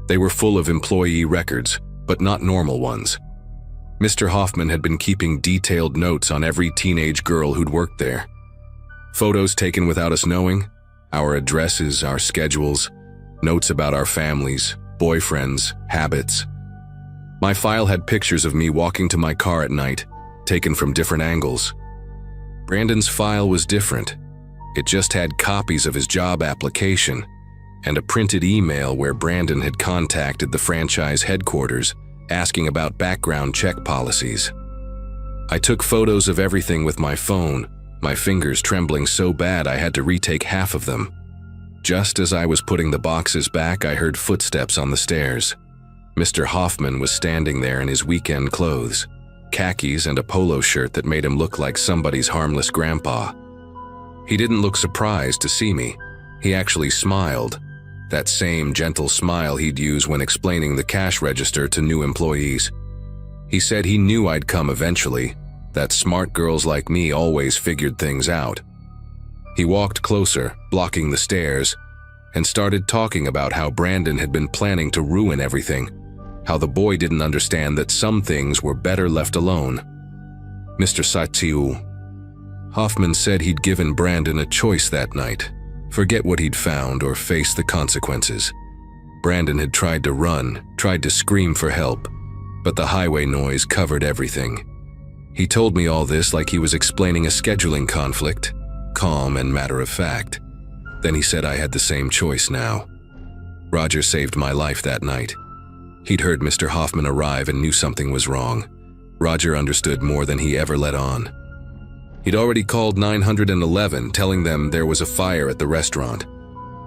They were full of employee records, but not normal ones. Mr. Hoffman had been keeping detailed notes on every teenage girl who'd worked there. Photos taken without us knowing, our addresses, our schedules, notes about our families, boyfriends, habits. My file had pictures of me walking to my car at night, taken from different angles. Brandon's file was different. It just had copies of his job application and a printed email where Brandon had contacted the franchise headquarters asking about background check policies. I took photos of everything with my phone, my fingers trembling so bad I had to retake half of them. Just as I was putting the boxes back, I heard footsteps on the stairs. Mr. Hoffman was standing there in his weekend clothes, khakis and a polo shirt that made him look like somebody's harmless grandpa. He didn't look surprised to see me. He actually smiled, that same gentle smile he'd use when explaining the cash register to new employees. He said he knew I'd come eventually, that smart girls like me always figured things out. He walked closer, blocking the stairs, and started talking about how Brandon had been planning to ruin everything, how the boy didn't understand that some things were better left alone. Mr. Satiu. Hoffman said he'd given Brandon a choice that night, forget what he'd found or face the consequences. Brandon had tried to run, tried to scream for help, but the highway noise covered everything. He told me all this like he was explaining a scheduling conflict, calm and matter of fact. Then he said I had the same choice now. Roger saved my life that night. He'd heard Mr. Hoffman arrive and knew something was wrong. Roger understood more than he ever let on. He'd already called 911, telling them there was a fire at the restaurant.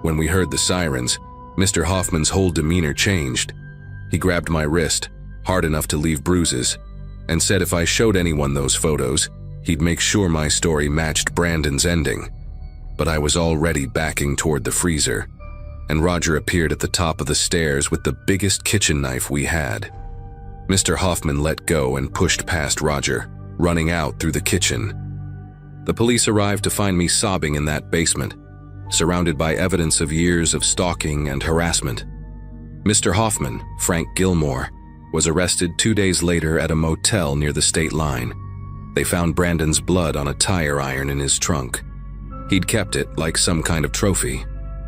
When we heard the sirens, Mr. Hoffman's whole demeanor changed. He grabbed my wrist, hard enough to leave bruises, and said if I showed anyone those photos, he'd make sure my story matched Brandon's ending. But I was already backing toward the freezer, and Roger appeared at the top of the stairs with the biggest kitchen knife we had. Mr. Hoffman let go and pushed past Roger, running out through the kitchen. The police arrived to find me sobbing in that basement, surrounded by evidence of years of stalking and harassment. Mr. Hoffman, Frank Gilmore, was arrested 2 days later at a motel near the state line. They found Brandon's blood on a tire iron in his trunk. He'd kept it like some kind of trophy.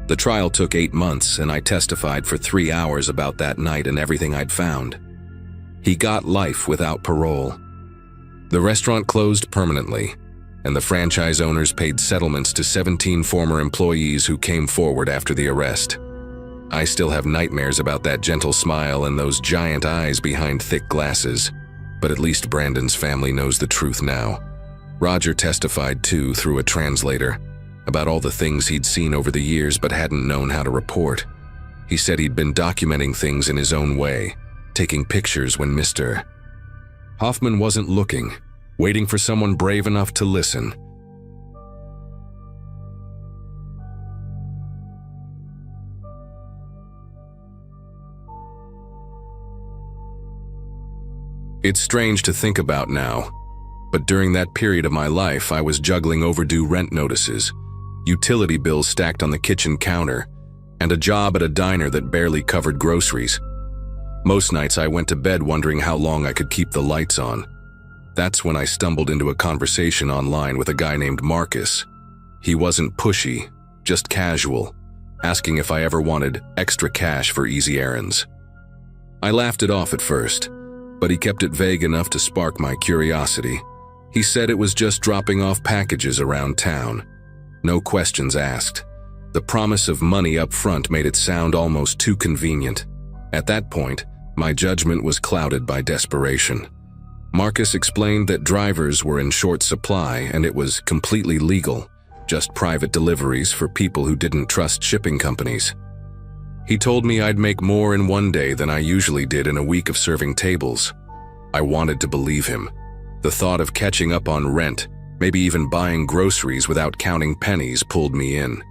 The trial took 8 months, and I testified for 3 hours about that night and everything I'd found. He got life without parole. The restaurant closed permanently, and the franchise owners paid settlements to 17 former employees who came forward after the arrest. I still have nightmares about that gentle smile and those giant eyes behind thick glasses, but at least Brandon's family knows the truth now. Roger testified too, through a translator, about all the things he'd seen over the years but hadn't known how to report. He said he'd been documenting things in his own way, taking pictures when Mr. Hoffman wasn't looking, waiting for someone brave enough to listen. It's strange to think about now, but during that period of my life I was juggling overdue rent notices, utility bills stacked on the kitchen counter, and a job at a diner that barely covered groceries. Most nights I went to bed wondering how long I could keep the lights on. That's when I stumbled into a conversation online with a guy named Marcus. He wasn't pushy, just casual, asking if I ever wanted extra cash for easy errands. I laughed it off at first, but he kept it vague enough to spark my curiosity. He said it was just dropping off packages around town. No questions asked. The promise of money up front made it sound almost too convenient. At that point, my judgment was clouded by desperation. Marcus explained that drivers were in short supply and it was completely legal, just private deliveries for people who didn't trust shipping companies. He told me I'd make more in one day than I usually did in a week of serving tables. I wanted to believe him. The thought of catching up on rent, maybe even buying groceries without counting pennies, pulled me in.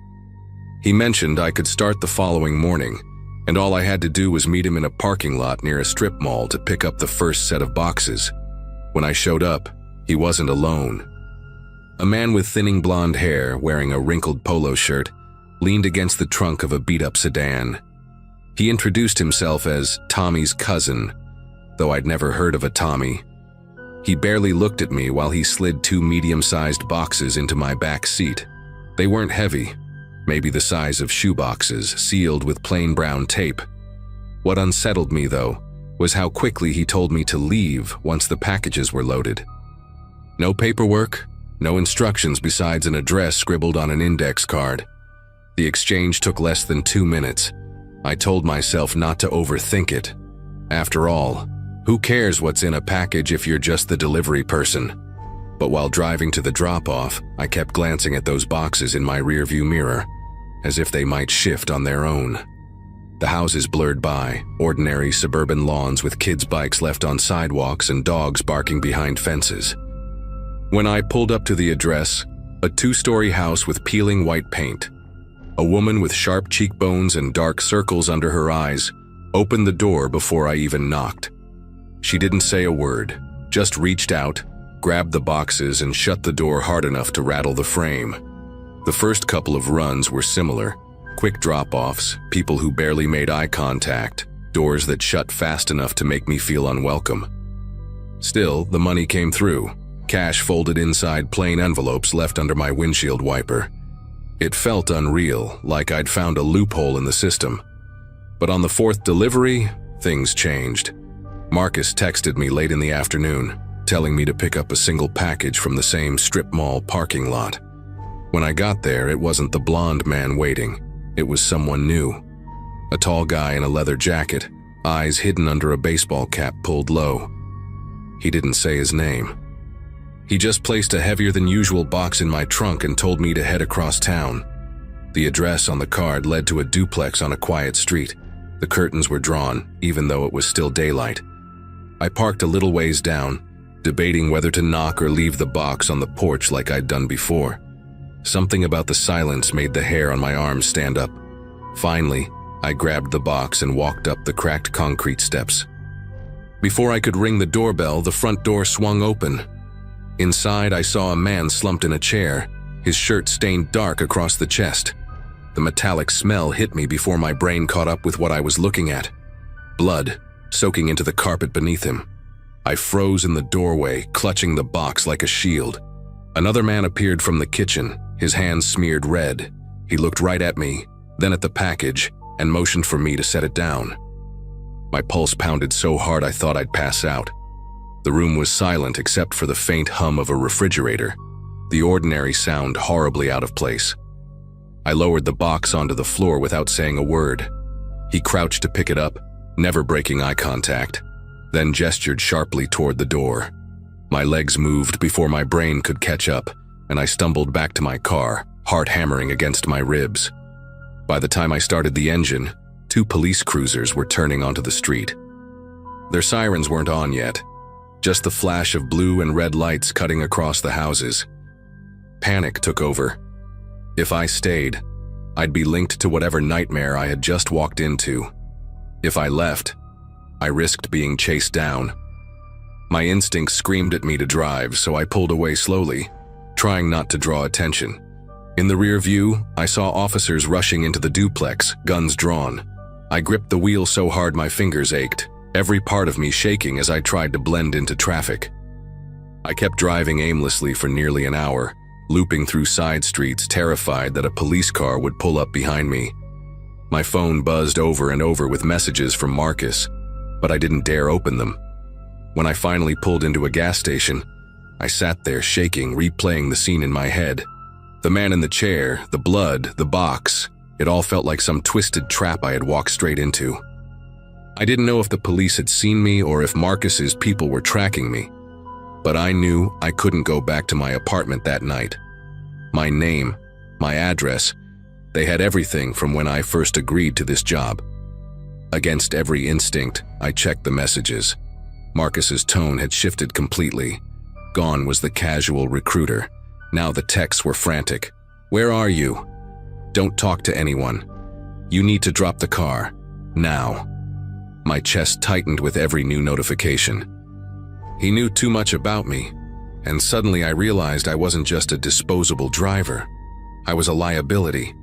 He mentioned I could start the following morning, and all I had to do was meet him in a parking lot near a strip mall to pick up the first set of boxes. When I showed up, he wasn't alone. A man with thinning blonde hair, wearing a wrinkled polo shirt, leaned against the trunk of a beat-up sedan. He introduced himself as Tommy's cousin, though I'd never heard of a Tommy. He barely looked at me while he slid 2 medium-sized boxes into my back seat. They weren't heavy, maybe the size of shoeboxes, sealed with plain brown tape. What unsettled me, though, was how quickly he told me to leave once the packages were loaded. No paperwork, no instructions besides an address scribbled on an index card. The exchange took less than 2 minutes. I told myself not to overthink it. After all, who cares what's in a package if you're just the delivery person? But while driving to the drop-off, I kept glancing at those boxes in my rearview mirror, as if they might shift on their own. The houses blurred by, ordinary suburban lawns with kids' bikes left on sidewalks and dogs barking behind fences. When I pulled up to the address, a 2-story house with peeling white paint, a woman with sharp cheekbones and dark circles under her eyes opened the door before I even knocked. She didn't say a word, just reached out, grabbed the boxes and shut the door hard enough to rattle the frame. The first couple of runs were similar, quick drop-offs, people who barely made eye contact, doors that shut fast enough to make me feel unwelcome. Still, the money came through, cash folded inside plain envelopes left under my windshield wiper. It felt unreal, like I'd found a loophole in the system. But on the 4th delivery, things changed. Marcus texted me late in the afternoon, telling me to pick up a single package from the same strip mall parking lot. When I got there, it wasn't the blonde man waiting. It was someone new. A tall guy in a leather jacket, eyes hidden under a baseball cap pulled low. He didn't say his name. He just placed a heavier-than-usual box in my trunk and told me to head across town. The address on the card led to a duplex on a quiet street. The curtains were drawn, even though it was still daylight. I parked a little ways down, debating whether to knock or leave the box on the porch like I'd done before. Something about the silence made the hair on my arms stand up. Finally, I grabbed the box and walked up the cracked concrete steps. Before I could ring the doorbell, the front door swung open. Inside, I saw a man slumped in a chair, his shirt stained dark across the chest. The metallic smell hit me before my brain caught up with what I was looking at. Blood, soaking into the carpet beneath him. I froze in the doorway, clutching the box like a shield. Another man appeared from the kitchen, his hands smeared red. He looked right at me, then at the package, and motioned for me to set it down. My pulse pounded so hard I thought I'd pass out. The room was silent except for the faint hum of a refrigerator, the ordinary sound horribly out of place. I lowered the box onto the floor without saying a word. He crouched to pick it up, never breaking eye contact, then gestured sharply toward the door. My legs moved before my brain could catch up, and I stumbled back to my car, heart hammering against my ribs. By the time I started the engine, 2 police cruisers were turning onto the street. Their sirens weren't on yet, just the flash of blue and red lights cutting across the houses. Panic took over. If I stayed, I'd be linked to whatever nightmare I had just walked into. If I left, I risked being chased down. My instincts screamed at me to drive, so I pulled away slowly, trying not to draw attention. In the rear view, I saw officers rushing into the duplex, guns drawn. I gripped the wheel so hard my fingers ached, every part of me shaking as I tried to blend into traffic. I kept driving aimlessly for nearly an hour, looping through side streets, terrified that a police car would pull up behind me. My phone buzzed over and over with messages from Marcus, but I didn't dare open them. When I finally pulled into a gas station, I sat there shaking, replaying the scene in my head. The man in the chair, the blood, the box, it all felt like some twisted trap I had walked straight into. I didn't know if the police had seen me or if Marcus's people were tracking me, but I knew I couldn't go back to my apartment that night. My name, my address, they had everything from when I first agreed to this job. Against every instinct, I checked the messages. Marcus's tone had shifted completely. Gone was the casual recruiter. Now the texts were frantic. "Where are you? Don't talk to anyone. You need to drop the car. Now." My chest tightened with every new notification. He knew too much about me, and suddenly I realized I wasn't just a disposable driver. I was a liability.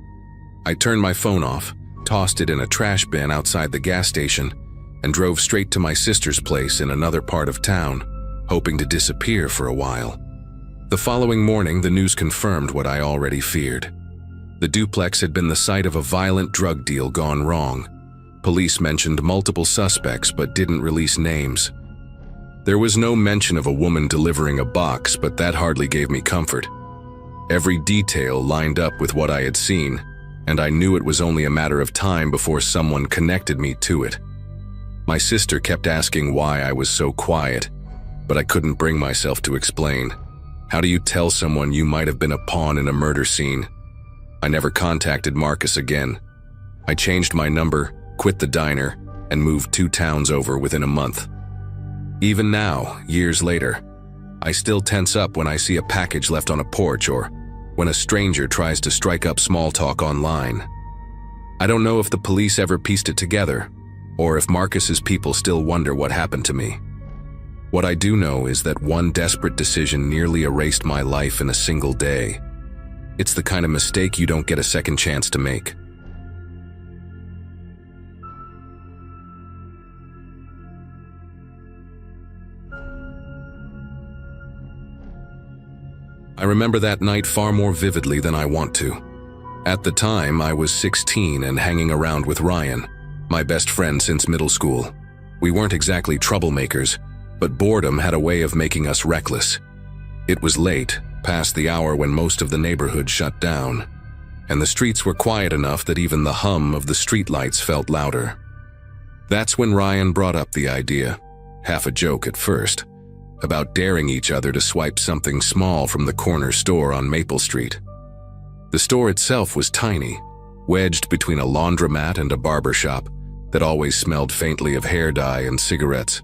I turned my phone off, tossed it in a trash bin outside the gas station, and drove straight to my sister's place in another part of town, hoping to disappear for a while. The following morning, the news confirmed what I already feared. The duplex had been the site of a violent drug deal gone wrong. Police mentioned multiple suspects but didn't release names. There was no mention of a woman delivering a box, but that hardly gave me comfort. Every detail lined up with what I had seen, and I knew it was only a matter of time before someone connected me to it. My sister kept asking why I was so quiet, but I couldn't bring myself to explain. How do you tell someone you might have been a pawn in a murder scene? I never contacted Marcus again. I changed my number, quit the diner, and moved 2 towns over within a month. Even now, years later, I still tense up when I see a package left on a porch or when a stranger tries to strike up small talk online. I don't know if the police ever pieced it together, or if Marcus's people still wonder what happened to me. What I do know is that one desperate decision nearly erased my life in a single day. It's the kind of mistake you don't get a second chance to make. I remember that night far more vividly than I want to. At the time, I was 16 and hanging around with Ryan, my best friend since middle school. We weren't exactly troublemakers, but boredom had a way of making us reckless. It was late, past the hour when most of the neighborhood shut down, and the streets were quiet enough that even the hum of the streetlights felt louder. That's when Ryan brought up the idea, half a joke at first, about daring each other to swipe something small from the corner store on Maple Street. The store itself was tiny, wedged between a laundromat and a barber shop that always smelled faintly of hair dye and cigarettes.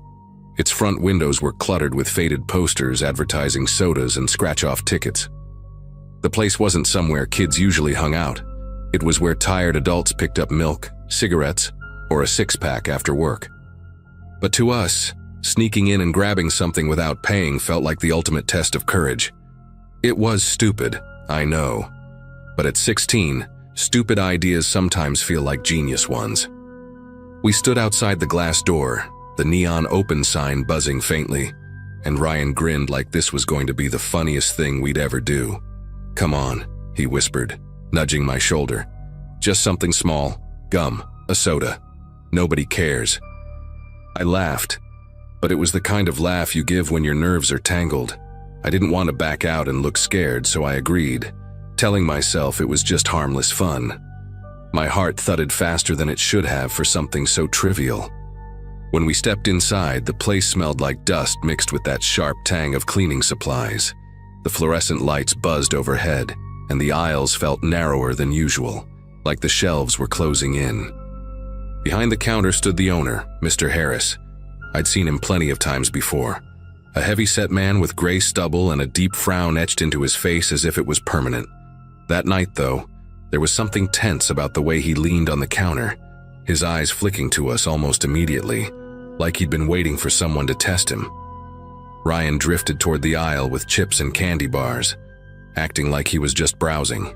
Its front windows were cluttered with faded posters advertising sodas and scratch-off tickets. The place wasn't somewhere kids usually hung out. It was where tired adults picked up milk, cigarettes, or a six-pack after work. But to us, sneaking in and grabbing something without paying felt like the ultimate test of courage. It was stupid, I know. But at 16, stupid ideas sometimes feel like genius ones. We stood outside the glass door, the neon open sign buzzing faintly, and Ryan grinned like this was going to be the funniest thing we'd ever do. "Come on," he whispered, nudging my shoulder. "Just something small, gum, a soda. Nobody cares." I laughed, but it was the kind of laugh you give when your nerves are tangled. I didn't want to back out and look scared, so I agreed, telling myself it was just harmless fun. My heart thudded faster than it should have for something so trivial. When we stepped inside, the place smelled like dust mixed with that sharp tang of cleaning supplies. The fluorescent lights buzzed overhead, and the aisles felt narrower than usual, like the shelves were closing in. Behind the counter stood the owner, Mr. Harris. I'd seen him plenty of times before. A heavy-set man with gray stubble and a deep frown etched into his face as if it was permanent. That night, though, there was something tense about the way he leaned on the counter, his eyes flicking to us almost immediately, like he'd been waiting for someone to test him. Ryan drifted toward the aisle with chips and candy bars, acting like he was just browsing.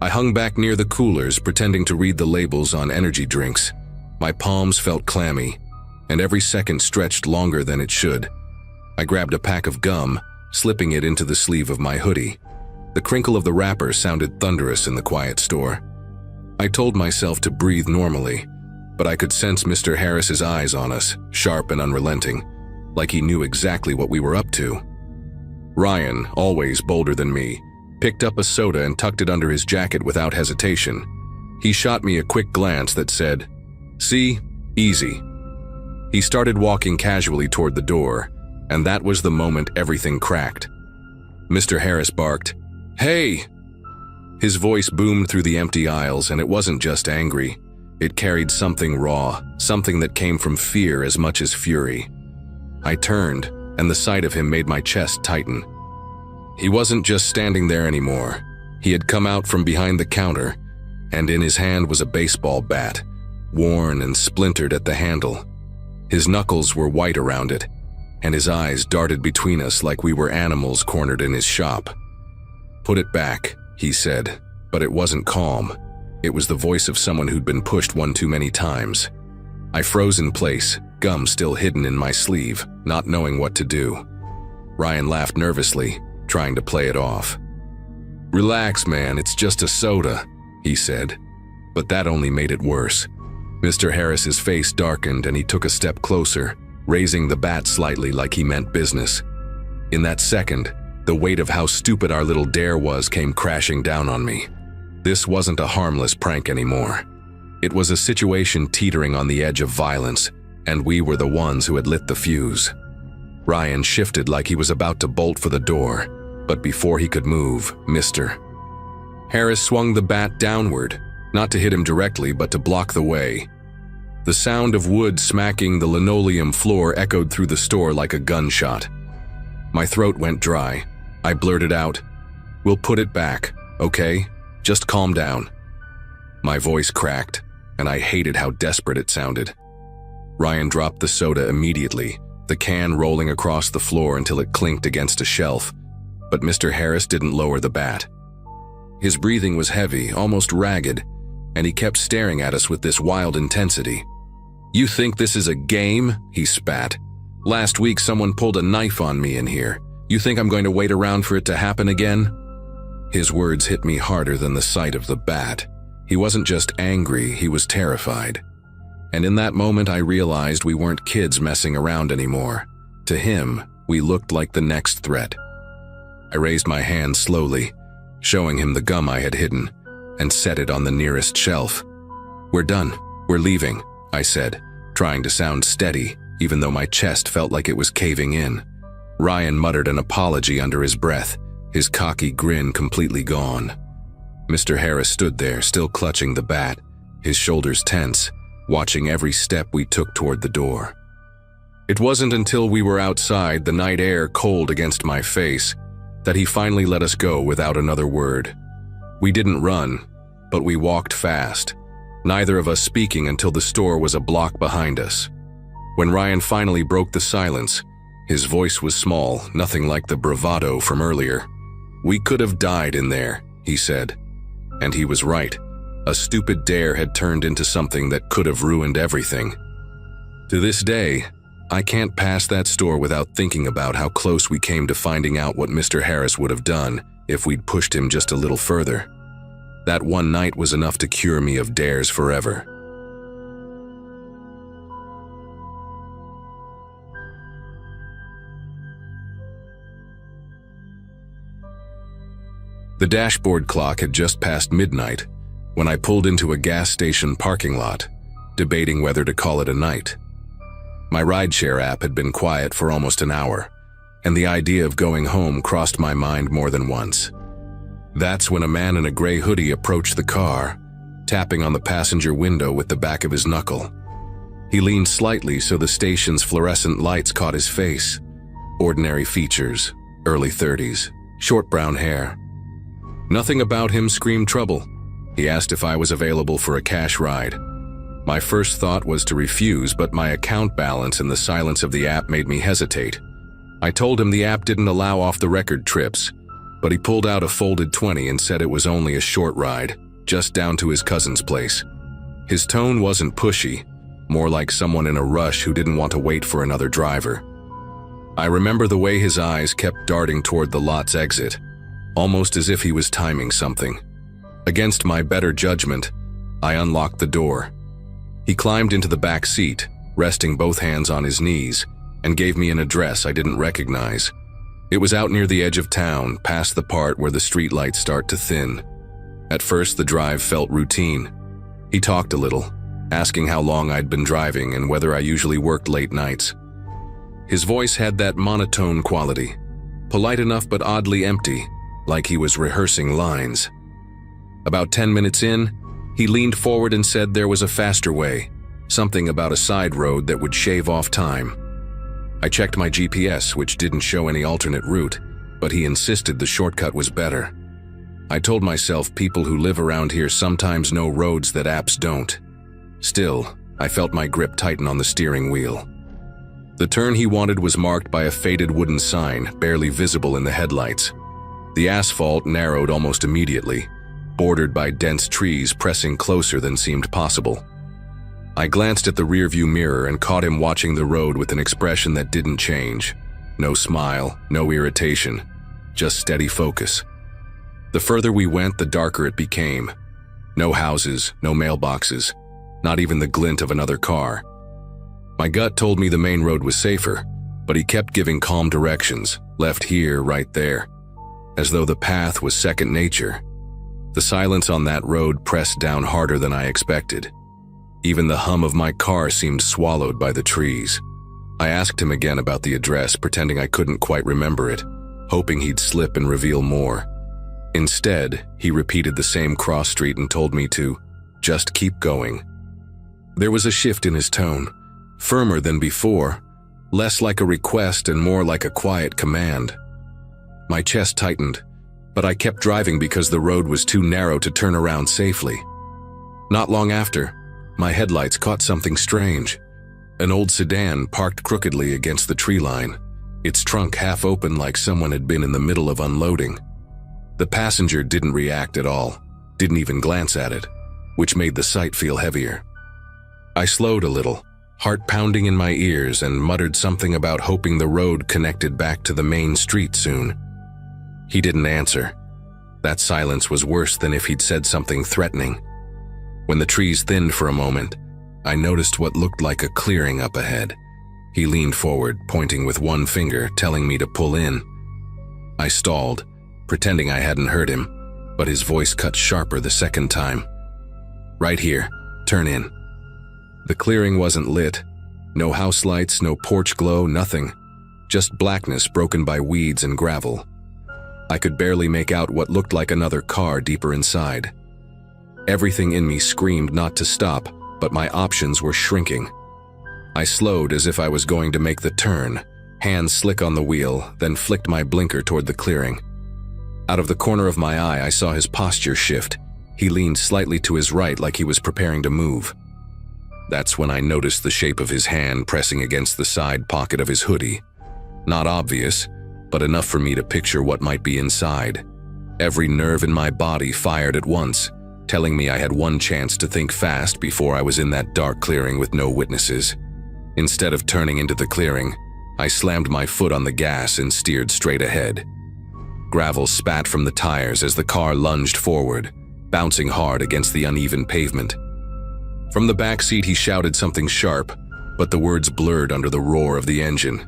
I hung back near the coolers, pretending to read the labels on energy drinks. My palms felt clammy, and every second stretched longer than it should. I grabbed a pack of gum, slipping it into the sleeve of my hoodie. The crinkle of the wrapper sounded thunderous in the quiet store. I told myself to breathe normally, but I could sense Mr. Harris's eyes on us, sharp and unrelenting, like he knew exactly what we were up to. Ryan, always bolder than me, picked up a soda and tucked it under his jacket without hesitation. He shot me a quick glance that said, "See? Easy." He started walking casually toward the door, and that was the moment everything cracked. Mr. Harris barked, "Hey!" His voice boomed through the empty aisles, and it wasn't just angry. It carried something raw, something that came from fear as much as fury. I turned, and the sight of him made my chest tighten. He wasn't just standing there anymore. He had come out from behind the counter, and in his hand was a baseball bat, worn and splintered at the handle. His knuckles were white around it, and his eyes darted between us like we were animals cornered in his shop. "Put it back," he said, but it wasn't calm. It was the voice of someone who'd been pushed one too many times. I froze in place, gum still hidden in my sleeve, not knowing what to do. Ryan laughed nervously, trying to play it off. "Relax, man, it's just a soda," he said. But that only made it worse. Mr. Harris's face darkened and he took a step closer, raising the bat slightly like he meant business. In that second, the weight of how stupid our little dare was came crashing down on me. This wasn't a harmless prank anymore. It was a situation teetering on the edge of violence, and we were the ones who had lit the fuse. Ryan shifted like he was about to bolt for the door, but before he could move, Mr. Harris swung the bat downward, not to hit him directly but to block the way. The sound of wood smacking the linoleum floor echoed through the store like a gunshot. My throat went dry. I blurted out, "We'll put it back, okay? Just calm down." My voice cracked, and I hated how desperate it sounded. Ryan dropped the soda immediately, the can rolling across the floor until it clinked against a shelf, but Mr. Harris didn't lower the bat. His breathing was heavy, almost ragged, and he kept staring at us with this wild intensity. "You think this is a game?" he spat. "Last week someone pulled a knife on me in here. You think I'm going to wait around for it to happen again?" His words hit me harder than the sight of the bat. He wasn't just angry, he was terrified. And in that moment I realized we weren't kids messing around anymore. To him, we looked like the next threat. I raised my hand slowly, showing him the gum I had hidden, and set it on the nearest shelf. "We're done. We're leaving," I said, trying to sound steady, even though my chest felt like it was caving in. Ryan muttered an apology under his breath, his cocky grin completely gone. Mr. Harris stood there, still clutching the bat, his shoulders tense, watching every step we took toward the door. It wasn't until we were outside, the night air cold against my face, that he finally let us go without another word. We didn't run, but we walked fast, neither of us speaking until the store was a block behind us. When Ryan finally broke the silence, his voice was small, nothing like the bravado from earlier. "We could have died in there," he said. And he was right. A stupid dare had turned into something that could have ruined everything. To this day, I can't pass that store without thinking about how close we came to finding out what Mr. Harris would have done if we'd pushed him just a little further. That one night was enough to cure me of dares forever. The dashboard clock had just passed midnight when I pulled into a gas station parking lot, debating whether to call it a night. My rideshare app had been quiet for almost an hour, and the idea of going home crossed my mind more than once. That's when a man in a gray hoodie approached the car, tapping on the passenger window with the back of his knuckle. He leaned slightly so the station's fluorescent lights caught his face. Ordinary features, early 30s, short brown hair. Nothing about him screamed trouble. He asked if I was available for a cash ride. My first thought was to refuse, but my account balance and the silence of the app made me hesitate. I told him the app didn't allow off-the-record trips, but he pulled out a folded 20 and said it was only a short ride, just down to his cousin's place. His tone wasn't pushy, more like someone in a rush who didn't want to wait for another driver. I remember the way his eyes kept darting toward the lot's exit, almost as if he was timing something. Against my better judgment, I unlocked the door. He climbed into the back seat, resting both hands on his knees, and gave me an address I didn't recognize. It was out near the edge of town, past the part where the streetlights start to thin. At first, the drive felt routine. He talked a little, asking how long I'd been driving and whether I usually worked late nights. His voice had that monotone quality, polite enough but oddly empty, like he was rehearsing lines. About 10 minutes in, he leaned forward and said there was a faster way, something about a side road that would shave off time. I checked my GPS, which didn't show any alternate route, but he insisted the shortcut was better. I told myself people who live around here sometimes know roads that apps don't. Still, I felt my grip tighten on the steering wheel. The turn he wanted was marked by a faded wooden sign, barely visible in the headlights. The asphalt narrowed almost immediately, bordered by dense trees pressing closer than seemed possible. I glanced at the rearview mirror and caught him watching the road with an expression that didn't change. No smile, no irritation, just steady focus. The further we went, the darker it became. No houses, no mailboxes, not even the glint of another car. My gut told me the main road was safer, but he kept giving calm directions, left here, right there, as though the path was second nature. The silence on that road pressed down harder than I expected. Even the hum of my car seemed swallowed by the trees. I asked him again about the address, pretending I couldn't quite remember it, hoping he'd slip and reveal more. Instead, he repeated the same cross street and told me to just keep going. There was a shift in his tone, firmer than before, less like a request and more like a quiet command. My chest tightened, but I kept driving because the road was too narrow to turn around safely. Not long after, my headlights caught something strange. An old sedan parked crookedly against the tree line, its trunk half open like someone had been in the middle of unloading. The passenger didn't react at all, didn't even glance at it, which made the sight feel heavier. I slowed a little, heart pounding in my ears, and muttered something about hoping the road connected back to the main street soon. He didn't answer. That silence was worse than if he'd said something threatening. When the trees thinned for a moment, I noticed what looked like a clearing up ahead. He leaned forward, pointing with one finger, telling me to pull in. I stalled, pretending I hadn't heard him, but his voice cut sharper the second time. Right here, turn in. The clearing wasn't lit. No house lights, no porch glow, nothing. Just blackness broken by weeds and gravel. I could barely make out what looked like another car deeper inside. Everything in me screamed not to stop, but my options were shrinking. I slowed as if I was going to make the turn, hands slick on the wheel, then flicked my blinker toward the clearing. Out of the corner of my eye, I saw his posture shift. He leaned slightly to his right like he was preparing to move. That's when I noticed the shape of his hand pressing against the side pocket of his hoodie. Not obvious, but enough for me to picture what might be inside. Every nerve in my body fired at once, telling me I had one chance to think fast before I was in that dark clearing with no witnesses. Instead of turning into the clearing, I slammed my foot on the gas and steered straight ahead. Gravel spat from the tires as the car lunged forward, bouncing hard against the uneven pavement. From the back seat, he shouted something sharp, but the words blurred under the roar of the engine.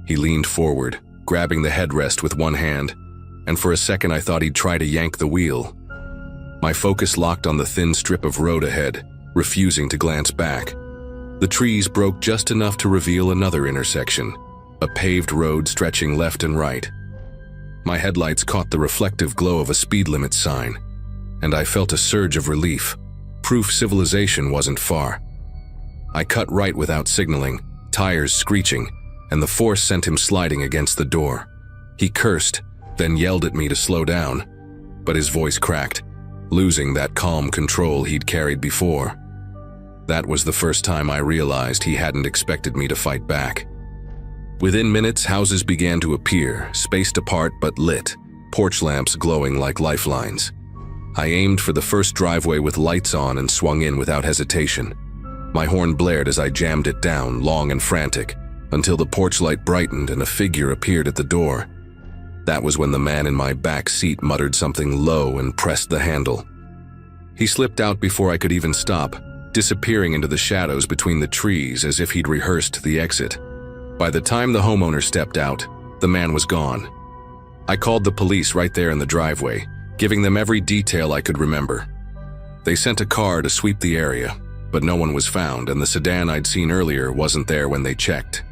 He leaned forward, grabbing the headrest with one hand, and for a second I thought he'd try to yank the wheel. My focus locked on the thin strip of road ahead, refusing to glance back. The trees broke just enough to reveal another intersection, a paved road stretching left and right. My headlights caught the reflective glow of a speed limit sign, and I felt a surge of relief. Proof civilization wasn't far. I cut right without signaling, tires screeching, and the force sent him sliding against the door. He cursed, then yelled at me to slow down, but his voice cracked, losing that calm control he'd carried before. That was the first time I realized he hadn't expected me to fight back. Within minutes, houses began to appear, spaced apart but lit, porch lamps glowing like lifelines. I aimed for the first driveway with lights on and swung in without hesitation. My horn blared as I jammed it down, long and frantic, until the porch light brightened and a figure appeared at the door. That was when the man in my back seat muttered something low and pressed the handle. He slipped out before I could even stop, disappearing into the shadows between the trees as if he'd rehearsed the exit. By the time the homeowner stepped out, the man was gone. I called the police right there in the driveway, giving them every detail I could remember. They sent a car to sweep the area, but no one was found, and the sedan I'd seen earlier wasn't there when they checked.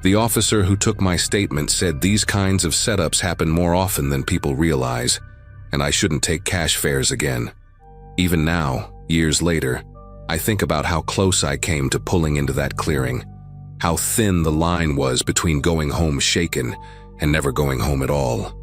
The officer who took my statement said these kinds of setups happen more often than people realize, and I shouldn't take cash fares again. Even now, years later, I think about how close I came to pulling into that clearing, how thin the line was between going home shaken and never going home at all.